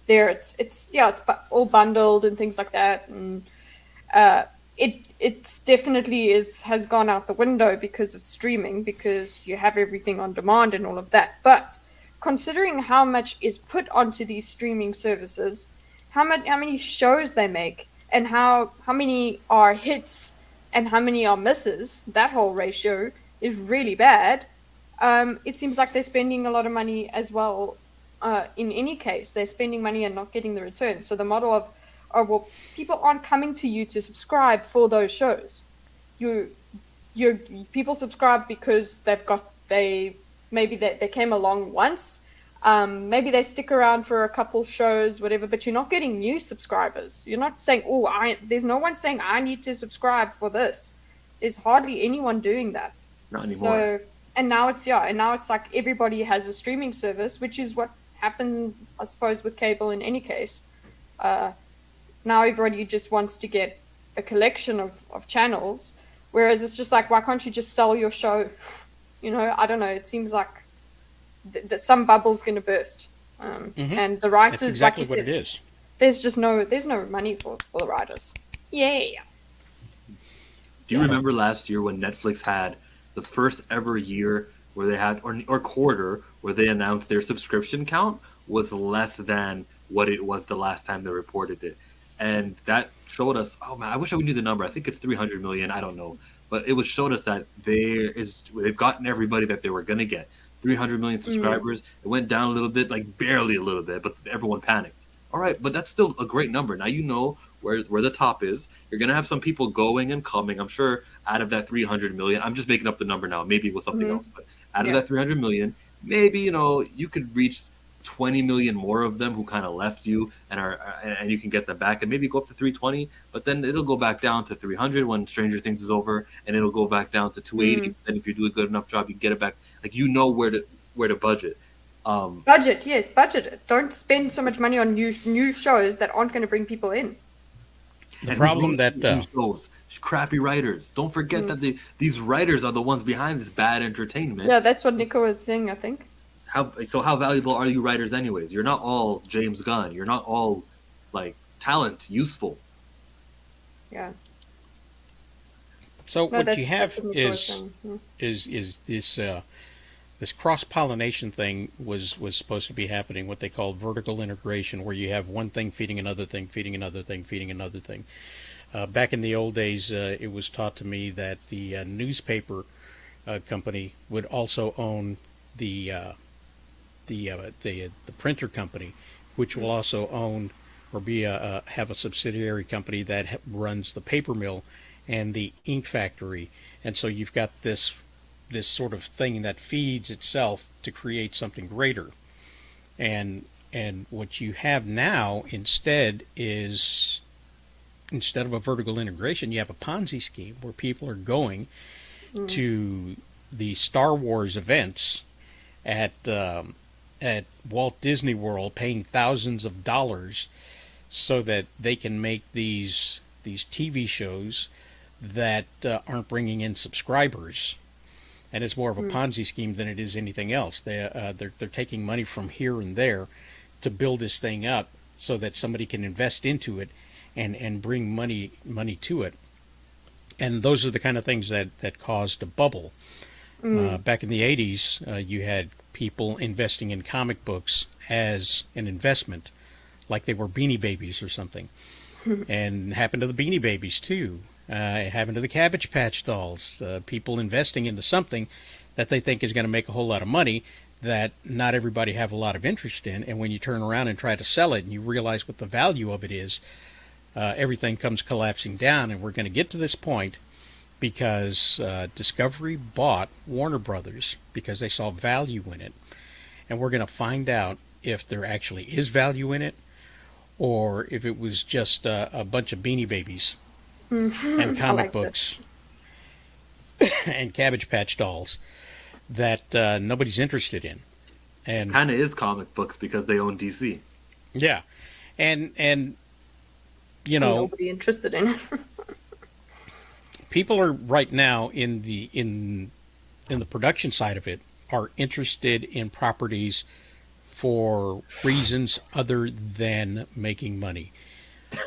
there it's all bundled and things like that, and it's definitely has gone out the window because of streaming, because you have everything on demand and all of that. But considering how much is put onto these streaming services, how many shows they make, and how many are hits and how many are misses, that whole ratio is really bad. It seems like they're spending a lot of money as well. In any case, they're spending money and not getting the return. So the model of, well, people aren't coming to you to subscribe for those shows. People subscribe because they came along once. Maybe they stick around for a couple shows, whatever. But you're not getting new subscribers. You're not saying, there's no one saying I need to subscribe for this. There's hardly anyone doing that. Not anymore. So, and now it's like everybody has a streaming service, which is what happened, I suppose, with cable in any case. Now everybody just wants to get a collection of channels, whereas it's just like, why can't you just sell your show? I don't know. It seems like some bubble's going to burst. And the writers, That's exactly like you what said, it is. there's no money for the writers. Yeah. Do you remember last year when Netflix had the first ever year where they had, or quarter, where they announced their subscription count was less than what it was the last time they reported it? and that showed us. Oh man, I wish I knew the number. I think it's 300 million. I don't know, but it was showed us that they've gotten everybody that they were gonna get. 300 million subscribers. It went down a little bit, like barely a little bit, but everyone panicked. All right, but that's still a great number. Now you know where the top is. You're gonna have some people going and coming. I'm sure out of that 300 million, I'm just making up the number now. Maybe it was something else, but out of that 300 million, maybe you could reach 20 million more of them who kind of left you and you can get them back and maybe go up to 320, but then it'll go back down to 300 when Stranger Things is over, and it'll go back down to 280. And if you do a good enough job, you get it back. Like where to budget. Budget, yes, budget it. Don't spend so much money on new shows that aren't going to bring people in. The problem that shows crappy writers. Don't forget that these writers are the ones behind this bad entertainment. Yeah, that's what Nico was saying, I think. How valuable are you writers anyways? You're not all James Gunn. You're not all like talent useful. Yeah. So No, what you have what Nico was saying. is this cross-pollination thing was supposed to be happening, what they call vertical integration, where you have one thing feeding another thing, feeding another thing, feeding another thing. Back in the old days, it was taught to me that the newspaper company would also own the printer company, which will also own or have a subsidiary company that runs the paper mill and the ink factory. And so you've got this sort of thing that feeds itself to create something greater. And what you have now instead of a vertical integration, you have a Ponzi scheme where people are going to the Star Wars events at Walt Disney World, paying thousands of dollars so that they can make these TV shows that aren't bringing in subscribers. And it's more of a Ponzi scheme than it is anything else. They're taking money from here and there to build this thing up so that somebody can invest into it and bring money to it. And those are the kind of things that caused a bubble. Back in the 80s, you had people investing in comic books as an investment, like they were Beanie Babies or something. And it happened to the Beanie Babies too. It happened to the Cabbage Patch Dolls. People investing into something that they think is going to make a whole lot of money that not everybody have a lot of interest in. And when you turn around and try to sell it and you realize what the value of it is, everything comes collapsing down. And we're going to get to this point because Discovery bought Warner Brothers because they saw value in it. And we're going to find out if there actually is value in it or if it was just a bunch of Beanie Babies and comic books and Cabbage Patch Dolls that nobody's interested in. And kind of is comic books because they own DC. Yeah. And you know, nobody interested in it. People are right now in the production side of it are interested in properties for reasons other than making money.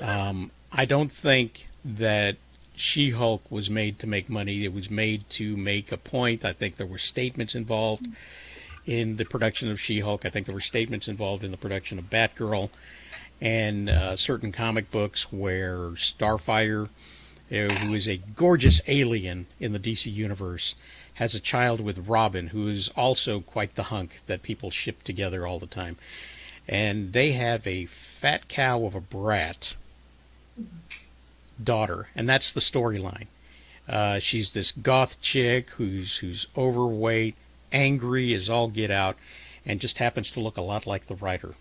I don't think that She-Hulk was made to make money. It was made to make a point. I think there were statements involved in the production of She-Hulk. I think there were statements involved in the production of Batgirl and certain comic books where Starfire, who is a gorgeous alien in the DC universe, has a child with Robin, who is also quite the hunk that people ship together all the time. And they have a fat cow of a brat daughter, and that's the storyline. She's this goth chick who's overweight, angry as all get out, and just happens to look a lot like the writer.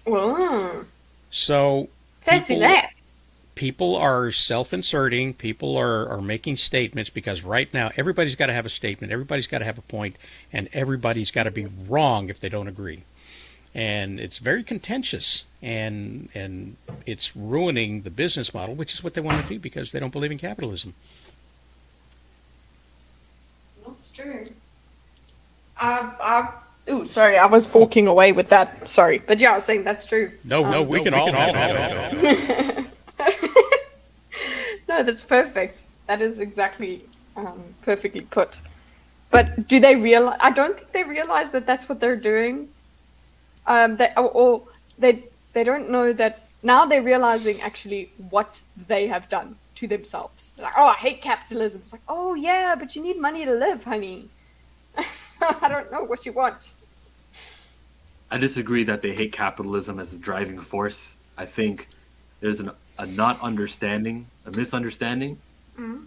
Whoa. So Fancy that. People are self-inserting. People are making statements because right now everybody's got to have a statement. Everybody's got to have a point, and everybody's got to be wrong if they don't agree. And it's very contentious, and it's ruining the business model, which is what they want to do because they don't believe in capitalism. That's true. Sorry, I was forking away with that. Sorry, but yeah, I was saying that's true. No, we can all have it. No, that's perfect. That is exactly perfectly put. But do they realize? I don't think they realize that that's what they're doing. They don't know that Now they're realizing actually what they have done to themselves. Like, oh, I hate capitalism. It's like, oh yeah, but you need money to live, honey. So I don't know what you want. I disagree that they hate capitalism as a driving force. I think there's a not understanding, a misunderstanding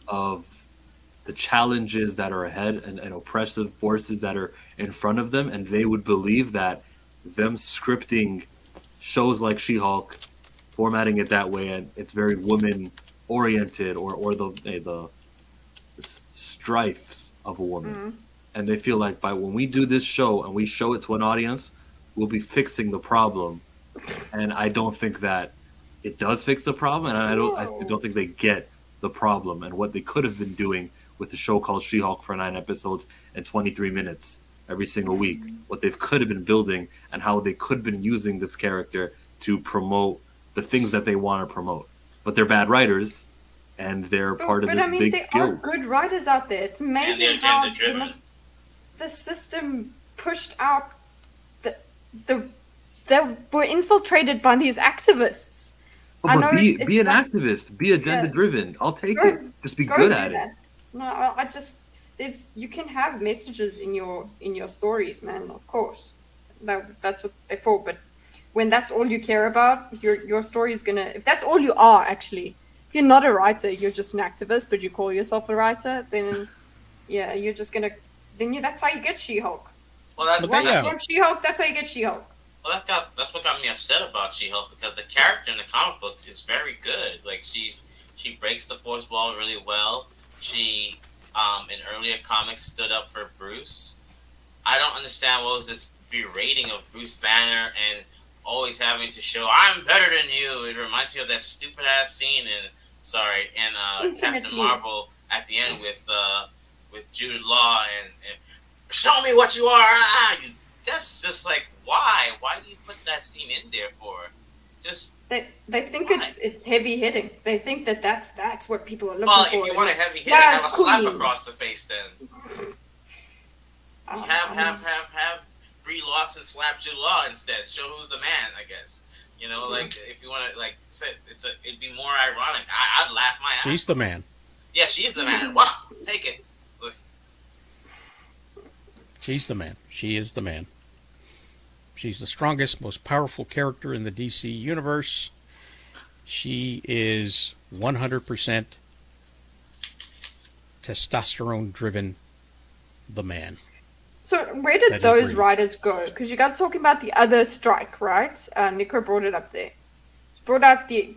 of the challenges that are ahead and oppressive forces that are in front of them, and they would believe that them scripting shows like She-Hulk, formatting it that way, and it's very woman oriented, or the strifes of a woman, and they feel like by when we do this show and we show it to an audience, we'll be fixing the problem, and I don't think that it does fix the problem, and I don't think they get the problem and what they could have been doing with the show called She-Hulk for 9 episodes and 23 minutes every single week, what they could have been building and how they could have been using this character to promote the things that they want to promote. But they're bad writers, and they're part of this big there guild. are good writers out there. It's And amazing they're how agenda driven. the system pushed out they were infiltrated by these activists. I know But it's be an like- activist, be agenda driven. I'll take Go- it. Just be Go good do at it. that. No, I just you can have messages in your stories, man. Of course, that's what they're for. But when that's all you care about, your story is gonna. If that's all you are, actually, if you're not a writer, you're just an activist, but you call yourself a writer, then yeah, you're just gonna. That's how you get She-Hulk. Well, that, But well, they, that's, From She-Hulk, that's how you get She-Hulk. well, that's what got me upset about She-Hulk, because the character in the comic books is very good. Like she breaks the fourth wall really well. She in earlier comics stood up for Bruce. I don't understand what was this berating of Bruce Banner and always having to show I'm better than you. It reminds me of that stupid ass scene in Captain Marvel at the end with Jude Law and show me what you are. That's just like, why? Why do you put that scene in there for? Just They think why? it's heavy hitting. They think that's what people are looking Well, for. if you want a heavy hit, Yeah, have a it's slap cool. across the face then. Have Brie Larson slap Jude Law instead. Show who's the man, I guess. You know, like if you want to like say it'd be more ironic. I'd laugh my ass. She's the man. Yeah, she's the man. Wow, take it. She's the man. She is the man. She's the strongest, most powerful character in the DC universe. She is 100% testosterone-driven. The man. So where did That is those Brie. writers go? Because you guys talking about the other strike, right? Nico brought it up there. Brought up the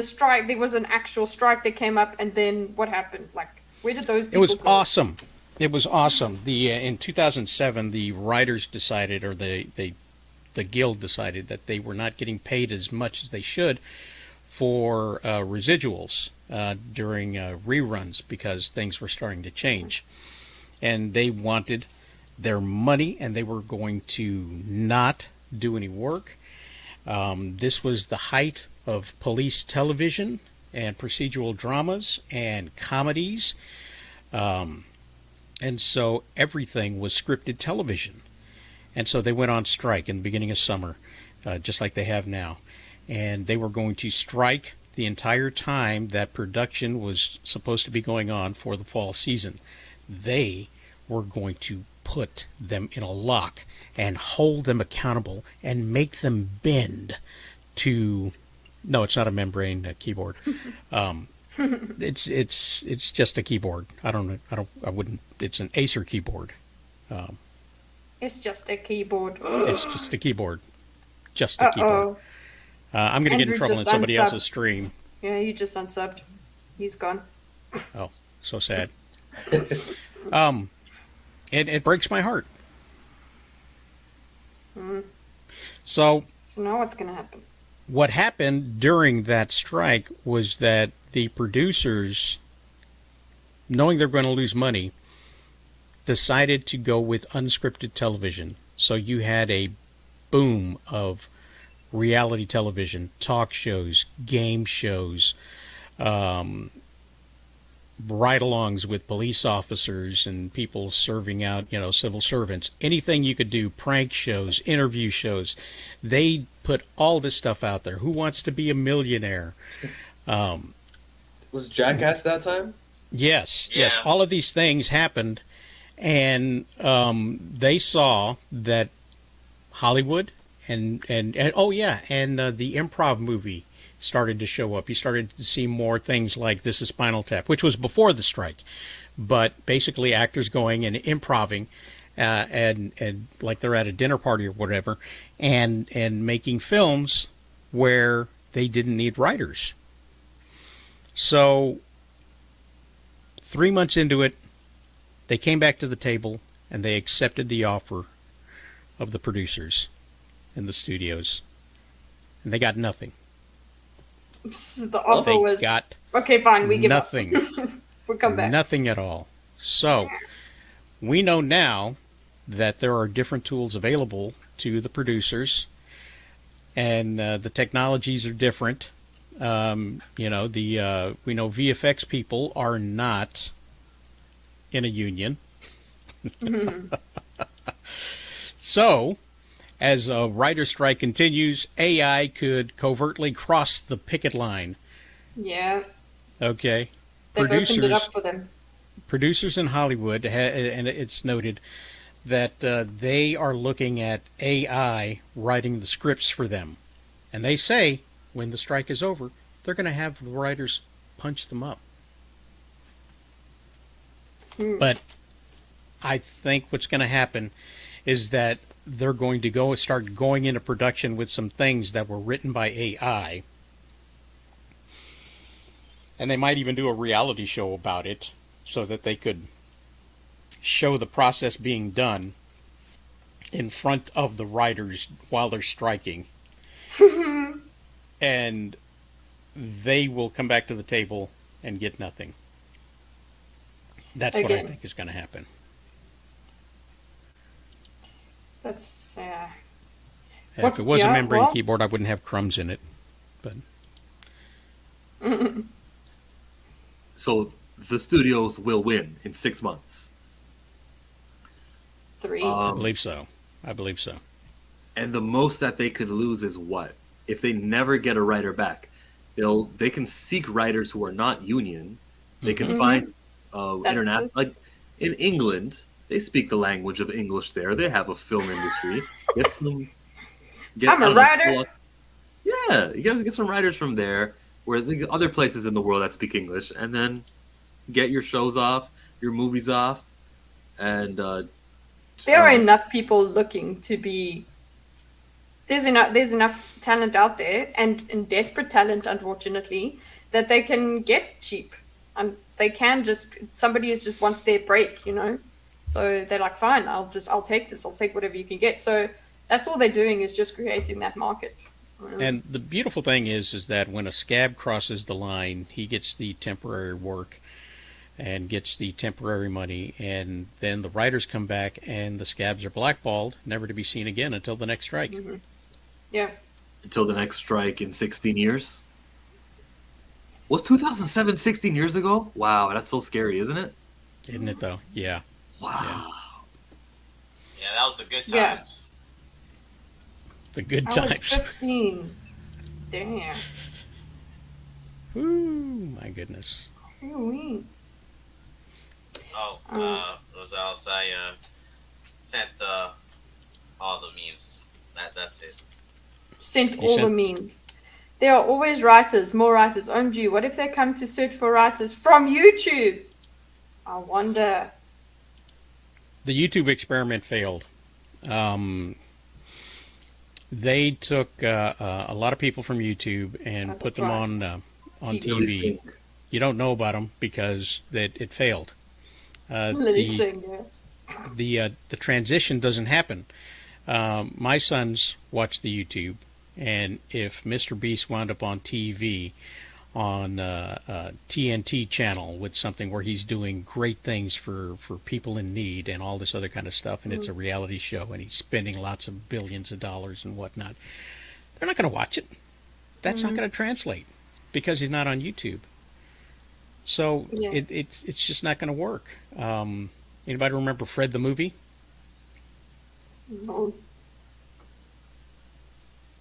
strike. There was an actual strike that came up, and then what happened? Like, where did those? It was people go? awesome. It was awesome. In 2007, the writers decided, or the guild decided, that they were not getting paid as much as they should for residuals during reruns because things were starting to change, and they wanted their money, and they were going to not do any work. This was the height of police television and procedural dramas and comedies. And so everything was scripted television. And so they went on strike in the beginning of summer, just like they have now. And they were going to strike the entire time that production was supposed to be going on for the fall season. They were going to put them in a lock and hold them accountable and make them bend to... No, it's not a membrane keyboard. It's just a keyboard. I wouldn't. It's an Acer keyboard. It's just a keyboard. It's just a keyboard. Just a keyboard. I'm going to get in Andrew trouble in just somebody unsubbed. else's stream. Yeah, you just unsubbed. He's gone. Oh, so sad. It breaks my heart. So So now what's gonna happen? what happened during that strike was that the producers, knowing they're going to lose money, decided to go with unscripted television. So you had a boom of reality television, talk shows, game shows, ride-alongs with police officers and people serving out, civil servants. Anything you could do, prank shows, interview shows. They put all this stuff out there. Who wants to be a millionaire? Was Jackass that time? Yes, Yeah. yes. All of these things happened, and they saw that Hollywood and oh yeah, and the improv movie started to show up. You started to see more things like This Is Spinal Tap, which was before the strike, but basically actors going and improving, and like they're at a dinner party or whatever, and making films where they didn't need writers. So 3 months into it, they came back to the table and they accepted the offer of the producers and the studios, and they got nothing. The offer They was got okay. Fine, we give nothing. up. We'll come back. Nothing at all. So we know now that there are different tools available to the producers, and the technologies are different. We know VFX people are not in a union. So, as a writer strike continues, AI could covertly cross the picket line. Yeah, Okay. they've opened it up for them. Producers in Hollywood, and it's noted that they are looking at AI writing the scripts for them. And they say when the strike is over, they're going to have the writers punch them up. But I think what's going to happen is that they're going to start going into production with some things that were written by AI. And they might even do a reality show about it so that they could show the process being done in front of the writers while they're striking. And they will come back to the table and get nothing. That's what I Again. think is going to happen. That's And What's- if it was a yeah, membrane well- keyboard, I wouldn't have crumbs in it. But So the studios will win in 6 months. 3. I believe so. I believe so. And the most that they could lose is what? If they never get a writer back, they can seek writers who are not union. They can find international. Like in England, they speak the language of English there. They have a film industry. Get some. I'm a writer. Yeah, you gotta get some writers from there, where the other places in the world that speak English, and then get your shows off, your movies off, and There are enough people looking to be. There's enough talent out there, and desperate talent, unfortunately, that they can get cheap, and they can somebody just wants their break, So they're like, fine, I'll take this. I'll take whatever you can get. So that's all they're doing is just creating that market. And the beautiful thing is that when a scab crosses the line, he gets the temporary work and gets the temporary money, and then the writers come back and the scabs are blackballed, never to be seen again until the next strike. Mm-hmm. Yeah. until the next strike in 16 years. Was 2007 16 years ago? Wow, that's so scary, isn't it? Isn't it, though? Yeah. Wow. Yeah, that was the good Yeah. times. The good I was times. 15. Damn. Ooh, my goodness. Ooh-wee. Oh, those else I sent all the memes. That's it. Sent You all the sent- memes. There are always writers, more writers. OMG, what if they come to search for writers from YouTube? I wonder. The YouTube experiment failed. They took a lot of people from YouTube and put them on TV. You don't know about them because it failed. Lily Singer. The transition doesn't happen. My sons watch the YouTube, and if Mr. Beast wound up on TV on TNT channel with something where he's doing great things for people in need and all this other kind of stuff, and it's a reality show and he's spending lots of billions of dollars and whatnot, they're not going to watch it. That's not going to translate because he's not on YouTube. So Yeah. it's just not going to work. Anybody remember Fred the movie? No.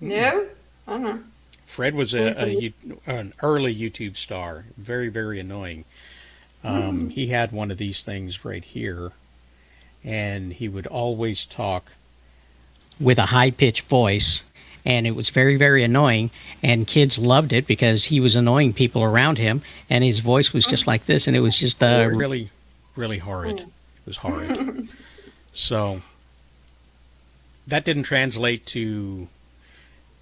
No? I don't know. Fred was an early YouTube star, very very annoying. He had one of these things right here, and he would always talk with a high pitched voice, and it was very very annoying. And kids loved it because he was annoying people around him, and his voice was just like this, and it was just really really horrid. It was horrid. So that didn't translate to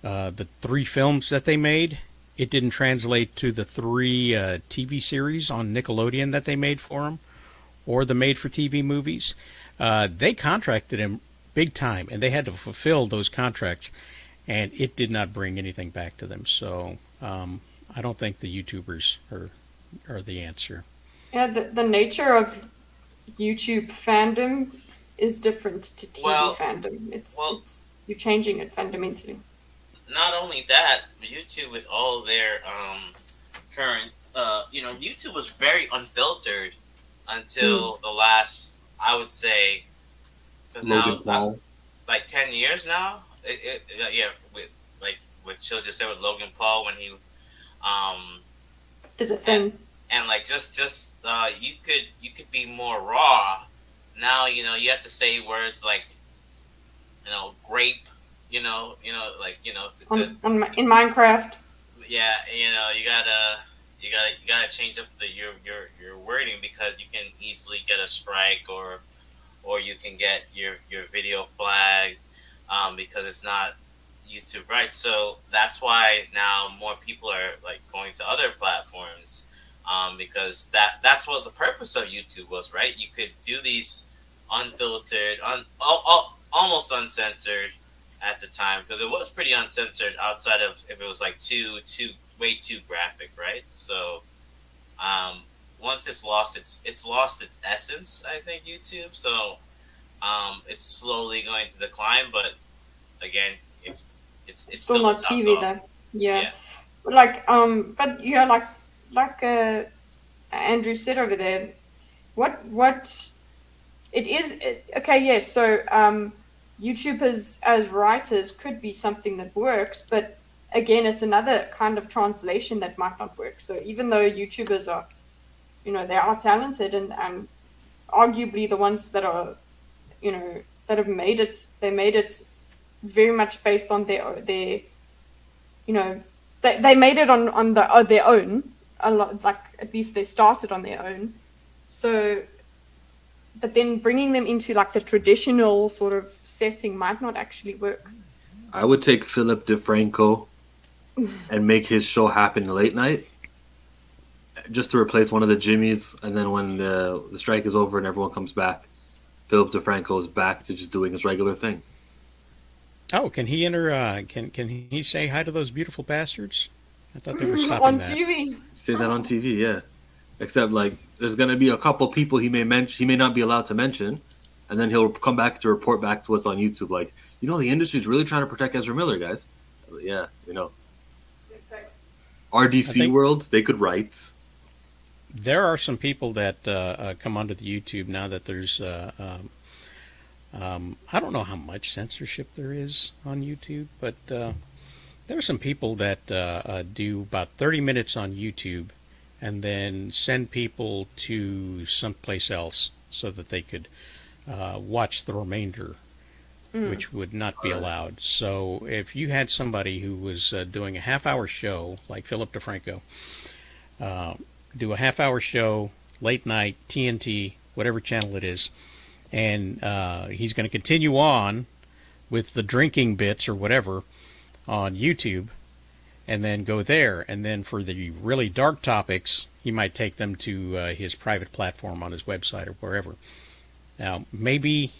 the 3 films that they made. It didn't translate to the 3 TV series on Nickelodeon that they made for him, or the made-for-TV movies. They contracted him big time, and they had to fulfill those contracts, and it did not bring anything back to them. So I don't think the YouTubers are the answer. Yeah, the nature of YouTube fandom is different to TV fandom. It's you're changing it fundamentally. Not only that, YouTube with all their current, YouTube was very unfiltered until the last, I would say, because now, like 10 years now, with what Chill just said with Logan Paul when he, Did a thing. and like just you could be more raw. Now you have to say words like, grape. In Minecraft. Yeah, you gotta change up your wording because you can easily get a strike or you can get your video flagged because it's not YouTube right. So that's why now more people are like going to other platforms because that's what the purpose of YouTube was, right? You could do these unfiltered, almost uncensored at the time because it was pretty uncensored outside of if it was like way too graphic, right? So once it's lost its essence, I think YouTube. So it's slowly going to decline, but again, it's Still not TV though. Yeah. But yeah, like Andrew said over there, what it is okay, yes, so YouTube as writers could be something that works, but again, it's another kind of translation that might not work. So even though YouTubers are, they are talented and arguably the ones that are, that have made it, they made it very much based on their they made it on their own. A lot, like at least they started on their own. So, but then bringing them into like the traditional sort of setting might not actually work. I would take Philip DeFranco and make his show happen late night just to replace one of the Jimmys, and then when the strike is over and everyone comes back, Philip DeFranco is back to just doing his regular thing. Oh, can he enter? Can he say hi to those beautiful bastards? I thought they were stopping on that. TV. Say that on TV, yeah. Except like there's gonna be a couple people he may not be allowed to mention, and then he'll come back to report back to us on YouTube like, the industry's really trying to protect Ezra Miller, guys. Yeah, RDC World, they could write. There are some people that come onto the YouTube now that there's I don't know how much censorship there is on YouTube, but there are some people that do about 30 minutes on YouTube and then send people to someplace else so that they could watch the remainder, which would not be allowed. So if you had somebody who was doing a half-hour show, like Philip DeFranco, do a half-hour show, late night, TNT, whatever channel it is, and he's going to continue on with the drinking bits or whatever on YouTube, and then go there. And then for the really dark topics, he might take them to his private platform on his website or wherever. Now, maybe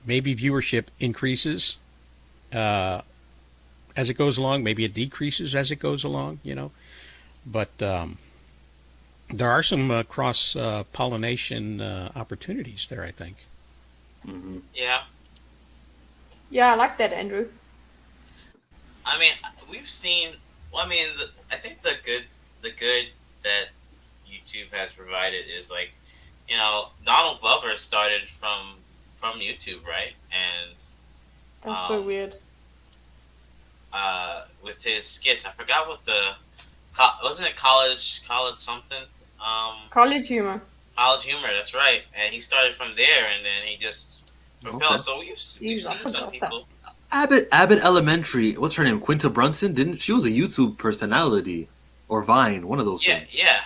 viewership increases as it goes along. Maybe it decreases as it goes along, But there are some cross-pollination opportunities there, I think. Mm-hmm. Yeah. Yeah, I like that, Andrew. I mean, we've seen. Well, I mean, I think the good that YouTube has provided is like, Donald Glover started from YouTube, right? And That's so weird. with his skits, I forgot what wasn't it college something? College humor. College humor. That's right. And he started from there, and then he just propelled. Okay. So we've Jeez, I seen some forgot people. Abbott Elementary. What's her name? Quinta Brunson. Didn't she was a YouTube personality or Vine? One of those. Yeah, things. yeah.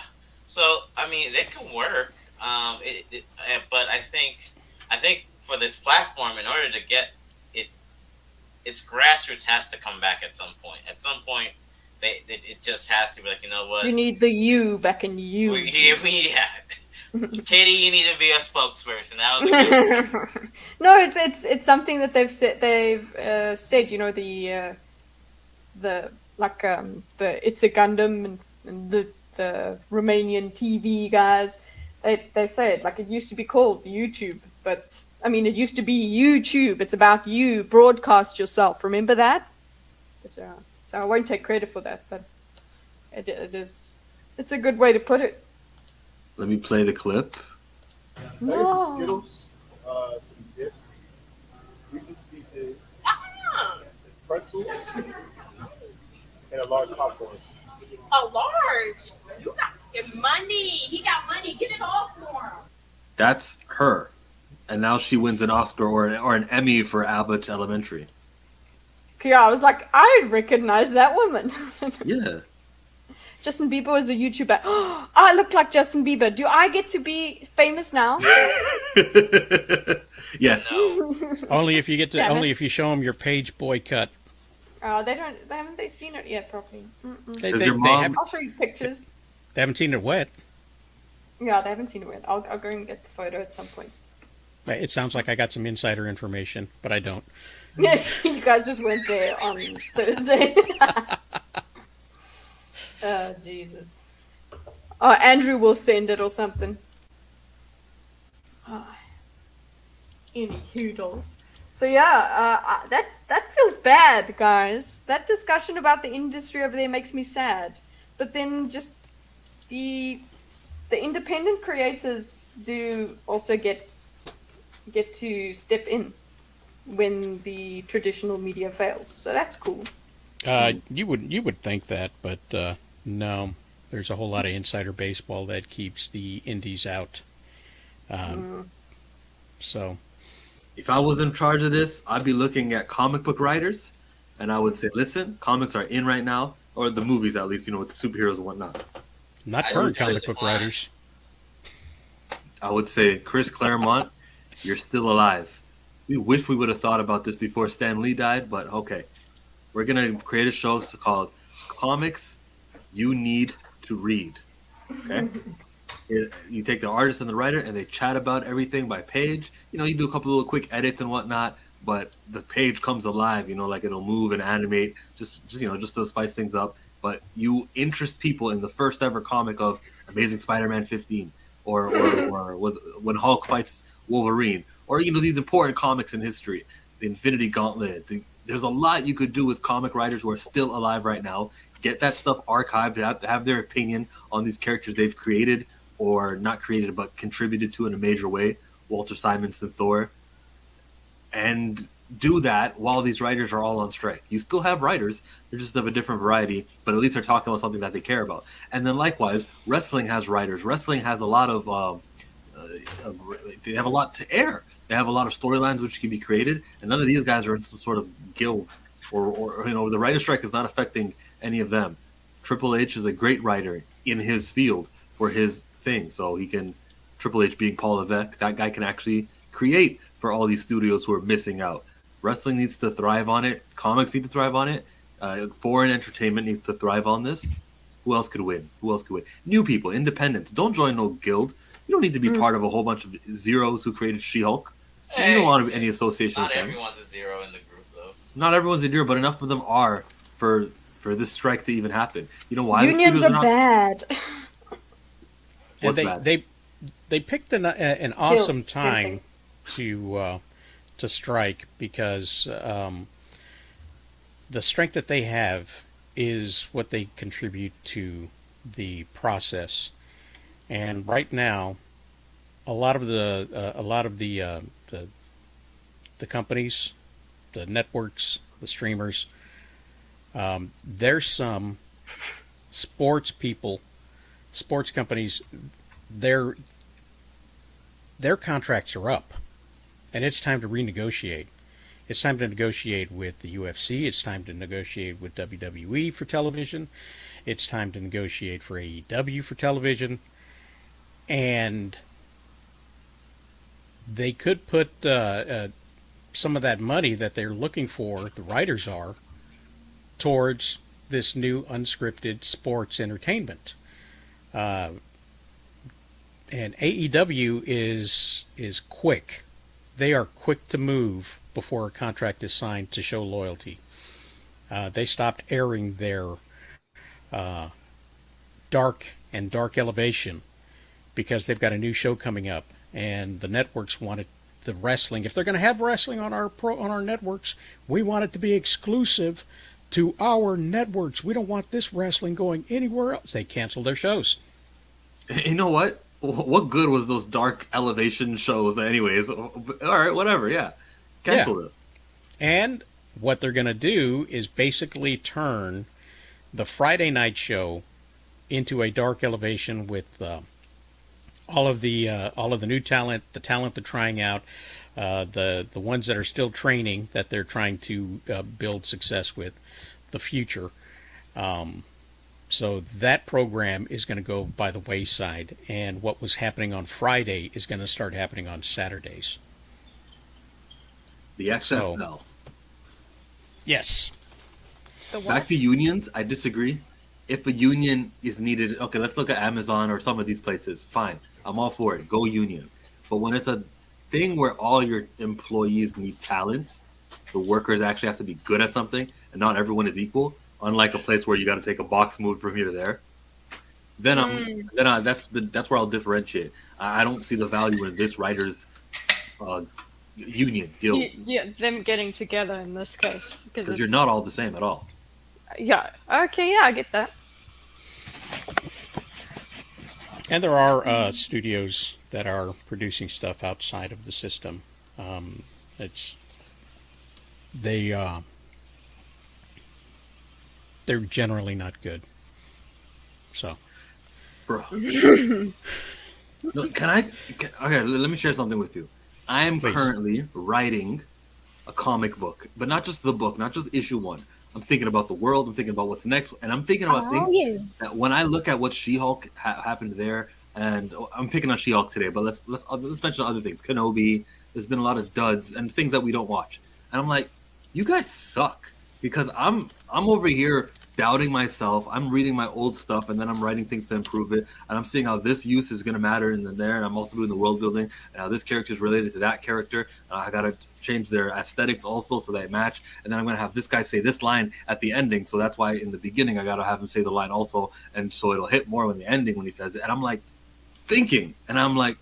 So I mean, they can work. But I think for this platform, in order to get it, its grassroots has to come back at some point. At some point, it just has to be like, you know what? You need the you back in you. Katie, you need to be a spokesperson. That was a good No, it's something that they've said. Said, you know, the It's a Gundam and the Romanian TV guys. They say it like it used to be called YouTube, but I mean it used to be YouTube. It's about you. Broadcast yourself. Remember that? But, so I won't take credit for that, but it is. It's a good way to put it. Let me play the clip. No. Some Skittles, some dips, Reese's Pieces, pretzels, and a large popcorn. A large. You got money. He got money. Get it all for him. That's her, and now she wins an Oscar or an Emmy for Abbott Elementary. Yeah, I was like, I recognize that woman. Yeah. Justin Bieber was a YouTuber. I look like Justin Bieber. Do I get to be famous now? Yes. No. Only if you get to. Damn it. Only if you show them your page boy cut. They don't. They haven't seen it yet properly. Does your mom- I'll show you pictures. They haven't seen it wet. Yeah, they haven't seen it yet. I'll go and get the photo at some point. It sounds like I got some insider information, but I don't. You guys just went there on Thursday. Oh, Jesus. Oh, Andrew will send it or something. Oh. Any hoodles. So yeah, that feels bad, guys. That discussion about the industry over there makes me sad. But then just the independent creators do also get to step in when the traditional media fails. So that's cool. You would think that, but no. There's a whole lot of insider baseball that keeps the indies out. So, If I was in charge of this, I'd be looking at comic book writers, and I would say, listen, comics are in right now, or the movies at least, with the superheroes and whatnot. not I current would comic decline. book writers. I would say, Chris Claremont, you're still alive. We wish we would have thought about this before Stan Lee died, but okay. We're going to create a show called Comics You Need to Read. Okay? You take the artist and the writer, and they chat about everything by page. You do a couple little quick edits and whatnot, but the page comes alive. Like it'll move and animate, just to spice things up. But you interest people in the first ever comic of Amazing Spider-Man 15, or was when Hulk fights Wolverine, or these important comics in history, the Infinity Gauntlet. There's a lot you could do with comic writers who are still alive right now. Get that stuff archived, have their opinion on these characters they've created or not created but contributed to in a major way. Walter Simonson, Thor. And do that while these writers are all on strike. You still have writers, they're just of a different variety, but at least they're talking about something that they care about. And then likewise, wrestling has writers. Wrestling has a lot of they have a lot to air. They have a lot of storylines which can be created, and none of these guys are in some sort of guild or the writer's strike is not affecting any of them. Triple H is a great writer in his field for his thing, so he can. Triple H being Paul Levesque, that guy can actually create for all these studios who are missing out. Wrestling needs to thrive on it. Comics need to thrive on it. Foreign entertainment needs to thrive on this. Who else could win? New people, independents. Don't join no guild. You don't need to be part of a whole bunch of zeros who created She-Hulk. You don't want any association with Not them. everyone's a zero in the group, though. Not everyone's a zero, but enough of them are for this strike to even happen. You know why? Unions the are bad. What's bad? They picked an awesome Feels time tempting. to strike because the strength that they have is what they contribute to the process. And right now, a lot of the companies, the networks, the streamers, there's some sports people, sports companies, their contracts are up, and it's time to renegotiate. It's time to negotiate with the UFC. It's time to negotiate with WWE for television. It's time to negotiate for AEW for television. And they could put some of that money that they're looking for, the writers are, towards this new unscripted sports entertainment. And AEW is quick. They are quick to move before a contract is signed to show loyalty. They stopped airing their Dark Elevation because they've got a new show coming up, and the networks wanted the wrestling. If they're going to have wrestling on our networks, we want it to be exclusive to our networks. We don't want this wrestling going anywhere else. They canceled their shows. You know what? What good was those Dark Elevation shows anyways? All right, whatever, yeah. Cancel it. And what they're going to do is basically turn the Friday night show into a Dark Elevation with all of the new talent, the talent they're trying out, the ones that are still training that they're trying to build success with, the future. So that program is going to go by the wayside, and what was happening on Friday is going to start happening on Saturdays. The XFL. Yes. Back to unions, I disagree. If a union is needed, okay, let's look at Amazon or some of these places. Fine, I'm all for it. Go union. But when it's a thing where all your employees need talent, the workers actually have to be good at something, and not everyone is equal. Unlike a place where you got to take a box move from here to there, that's where I'll differentiate. I don't see the value in this writers' union guild. Yeah, them getting together in this case Because you're not all the same at all. Yeah. Okay. Yeah, I get that. And there are studios that are producing stuff outside of the system. They're generally not good. So, bro, no, okay, let me share something with you. I am currently writing a comic book, but not just the book, not just issue 1. I'm thinking about the world. I'm thinking about what's next, and I'm thinking about things that when I look at what She-Hulk happened there, and I'm picking on She-Hulk today, but let's mention other things. Kenobi. There's been a lot of duds and things that we don't watch, and I'm like, you guys suck, because I'm over here doubting myself. I'm reading my old stuff, and then I'm writing things to improve it, and I'm seeing how this use is going to matter in there, and I'm also doing the world building, and how this character is related to that character. I got to change their aesthetics also so they match, and then I'm going to have this guy say this line at the ending, so that's why in the beginning I got to have him say the line also, and so it'll hit more when the ending when he says it. And I'm like thinking, and I'm like,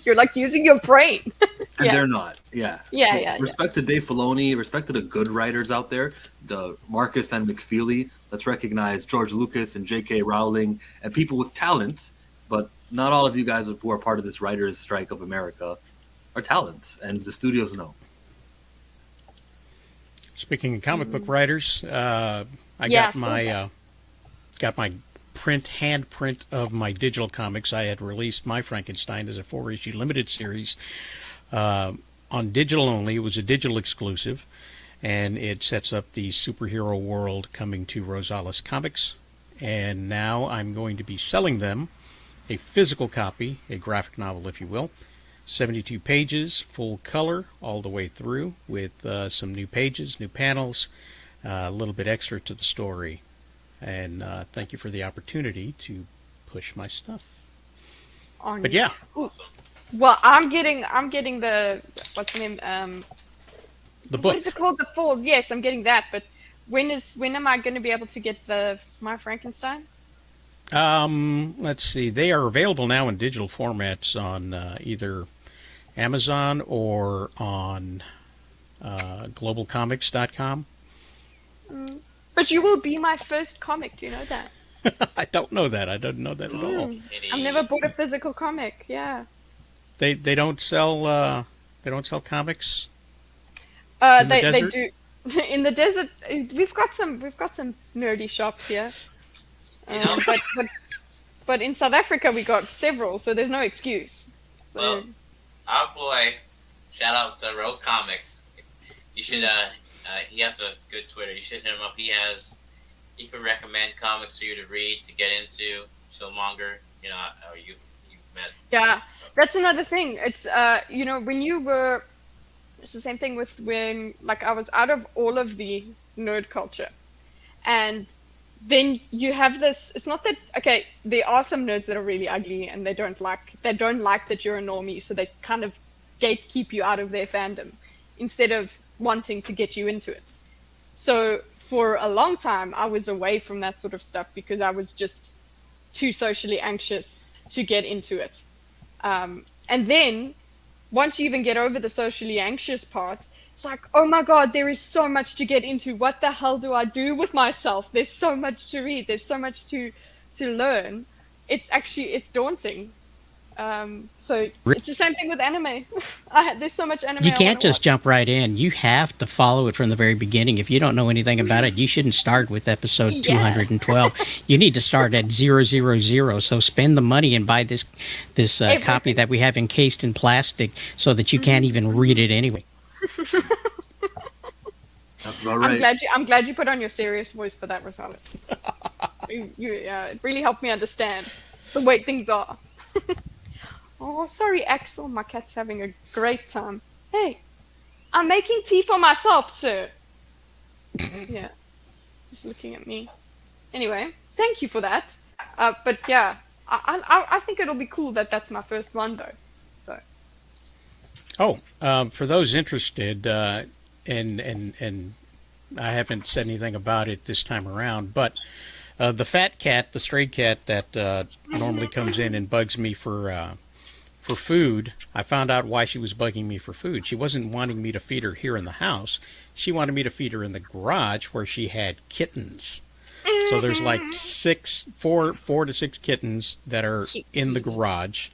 you're like using your brain. And they're not. Yeah. Yeah. Respect to Dave Filoni. Respect to the good writers out there, the Marcus and McFeely. Let's recognize George Lucas and J.K. Rowling and people with talent. But not all of you guys who are part of this writers' strike of America are talent, and the studios know. Speaking of comic book writers, I got my handprint of my digital comics. I had released my Frankenstein as a 4-issue limited series on digital only. It was a digital exclusive, and it sets up the superhero world coming to Rosales Comics. And now I'm going to be selling them a physical copy, a graphic novel, if you will. 72 pages, full color, all the way through, with some new pages, new panels, a little bit extra to the story. And thank you for the opportunity to push my stuff. But yeah. Awesome. Well, I'm getting the what's the name? The book. What is it called? The Falls. Yes, I'm getting that. But when am I going to be able to get my Frankenstein? Let's see. They are available now in digital formats on either Amazon or on globalcomics.com. But you will be my first comic. Do you know that? I don't know that. I don't know that at all. I've never bought a physical comic. Yeah. They don't sell comics in the They desert? do. In the desert, we've got some nerdy shops here. But in South Africa we got several, so there's no excuse. So, Well, our boy, shout out to Rogue Comics. You should he has a good Twitter. You should hit him up. He could recommend comics for you to read, to get into, Killmonger. You know, or you met. yeah, that's another thing. It's when you were, it's the same thing with when like I was out of all of the nerd culture, and then you have this. It's not that okay. There are some nerds that are really ugly, and they don't like that you're a normie, so they kind of gatekeep you out of their fandom instead of wanting to get you into it. So for a long time, I was away from that sort of stuff because I was just too socially anxious to get into it. And then once you even get over the socially anxious part, it's like, oh my God, there is so much to get into. What the hell do I do with myself? There's so much to read. There's so much to learn. It's daunting. So it's the same thing with anime. There's so much anime. You I can't wanna just watch. jump right in. You have to follow it from the very beginning. If you don't know anything about it, you shouldn't start with episode Yeah. 212. You need to start at 000. So spend the money and buy this copy that we have encased in plastic so that you can't even read it anyway. That's about right. I'm glad you put on your serious voice for that, Rosales. It really helped me understand the way things are. Oh, sorry, Axel. My cat's having a great time. Hey, I'm making tea for myself, sir. Yeah, just looking at me. Anyway, thank you for that. But yeah, I think it'll be cool that that's my first one, though. So. Oh, for those interested, and I haven't said anything about it this time around, but the fat cat, the stray cat that normally comes in and bugs me for food, I found out why she was bugging me for food. She wasn't wanting me to feed her here in the house. She wanted me to feed her in the garage where she had kittens. So there's like four to six kittens that are in the garage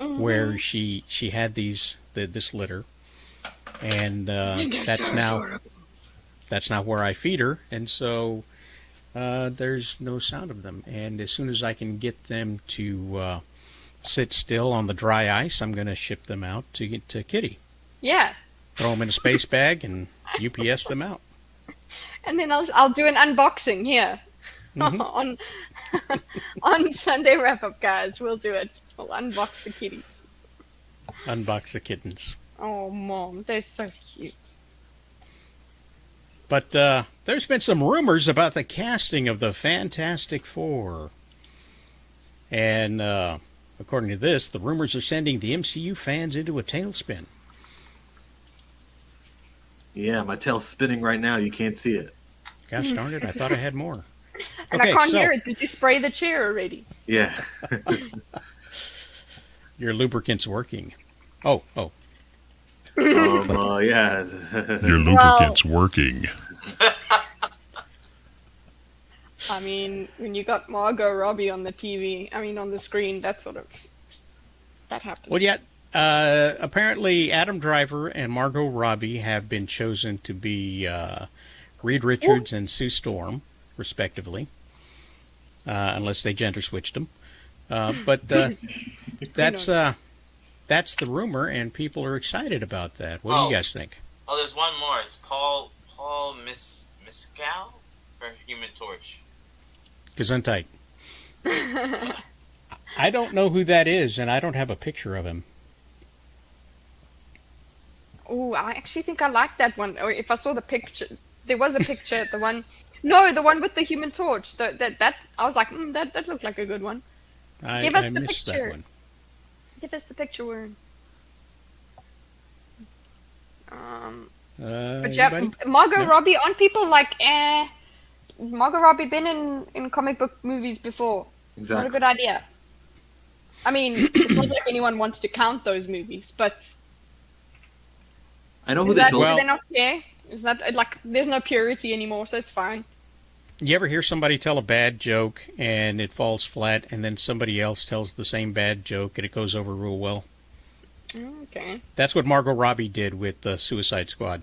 where she had this litter, and that's now where I feed her, and so there's no sound of them. And as soon as I can get them to sit still on the dry ice, I'm going to ship them out to Kitty. Yeah. Throw them in a space bag and UPS them out. And then I'll do an unboxing here on Sunday wrap up, guys. We'll do it. We'll unbox the kitties. Unbox the kittens. Oh, Mom, they're so cute. But there's been some rumors about the casting of the Fantastic Four. And according to this, the rumors are sending the MCU fans into a tailspin. Yeah, my tail's spinning right now. You can't see it. Gosh darn it, I thought I had more. And I can't hear it. Did you spray the chair already? Yeah. Your lubricant's working. Oh. Yeah. Your lubricant's working. I mean, when you got Margot Robbie on the TV, on the screen, that happens. Well, yeah. Apparently, Adam Driver and Margot Robbie have been chosen to be Reed Richards and Sue Storm, respectively, unless they gender switched them. But that's the rumor, and people are excited about that. What do you guys think? Oh, there's one more. It's Paul Mescal for Human Torch. Gesundheit. I don't know who that is, and I don't have a picture of him. Oh, I actually think I like that one. Or if I saw the picture, there was a picture. The one with the Human Torch. That I was like, that looked like a good one. Give us the missed picture. that one. Give us the picture, Warren. But yeah, Anybody? Margot No? Robbie. Aren't people like, Margot Robbie been in comic book movies before? Exactly. Not a good idea. I mean, it's not like anyone wants to count those movies, but I know who is they that told. do they not care? Is that like there's no purity anymore, so it's fine. You ever hear somebody tell a bad joke and it falls flat, and then somebody else tells the same bad joke and it goes over real well? Okay. That's what Margot Robbie did with the Suicide Squad.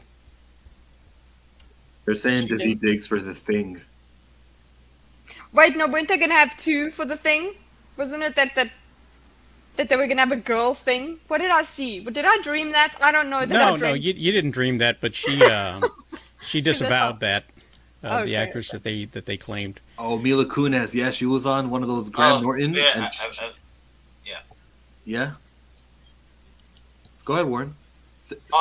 They're saying She Disney did. digs for the thing. Wait, no, weren't they gonna have two for the thing? Wasn't it that they were gonna have a girl thing? What did I see? Did I dream that? I don't know. Did I No, dream? you didn't dream that, but she disavowed that. The Okay. actress that they claimed. Oh, Mila Kunis. Yeah, she was on one of those Graham Norton. Yeah, and yeah. yeah. Go ahead, Warren.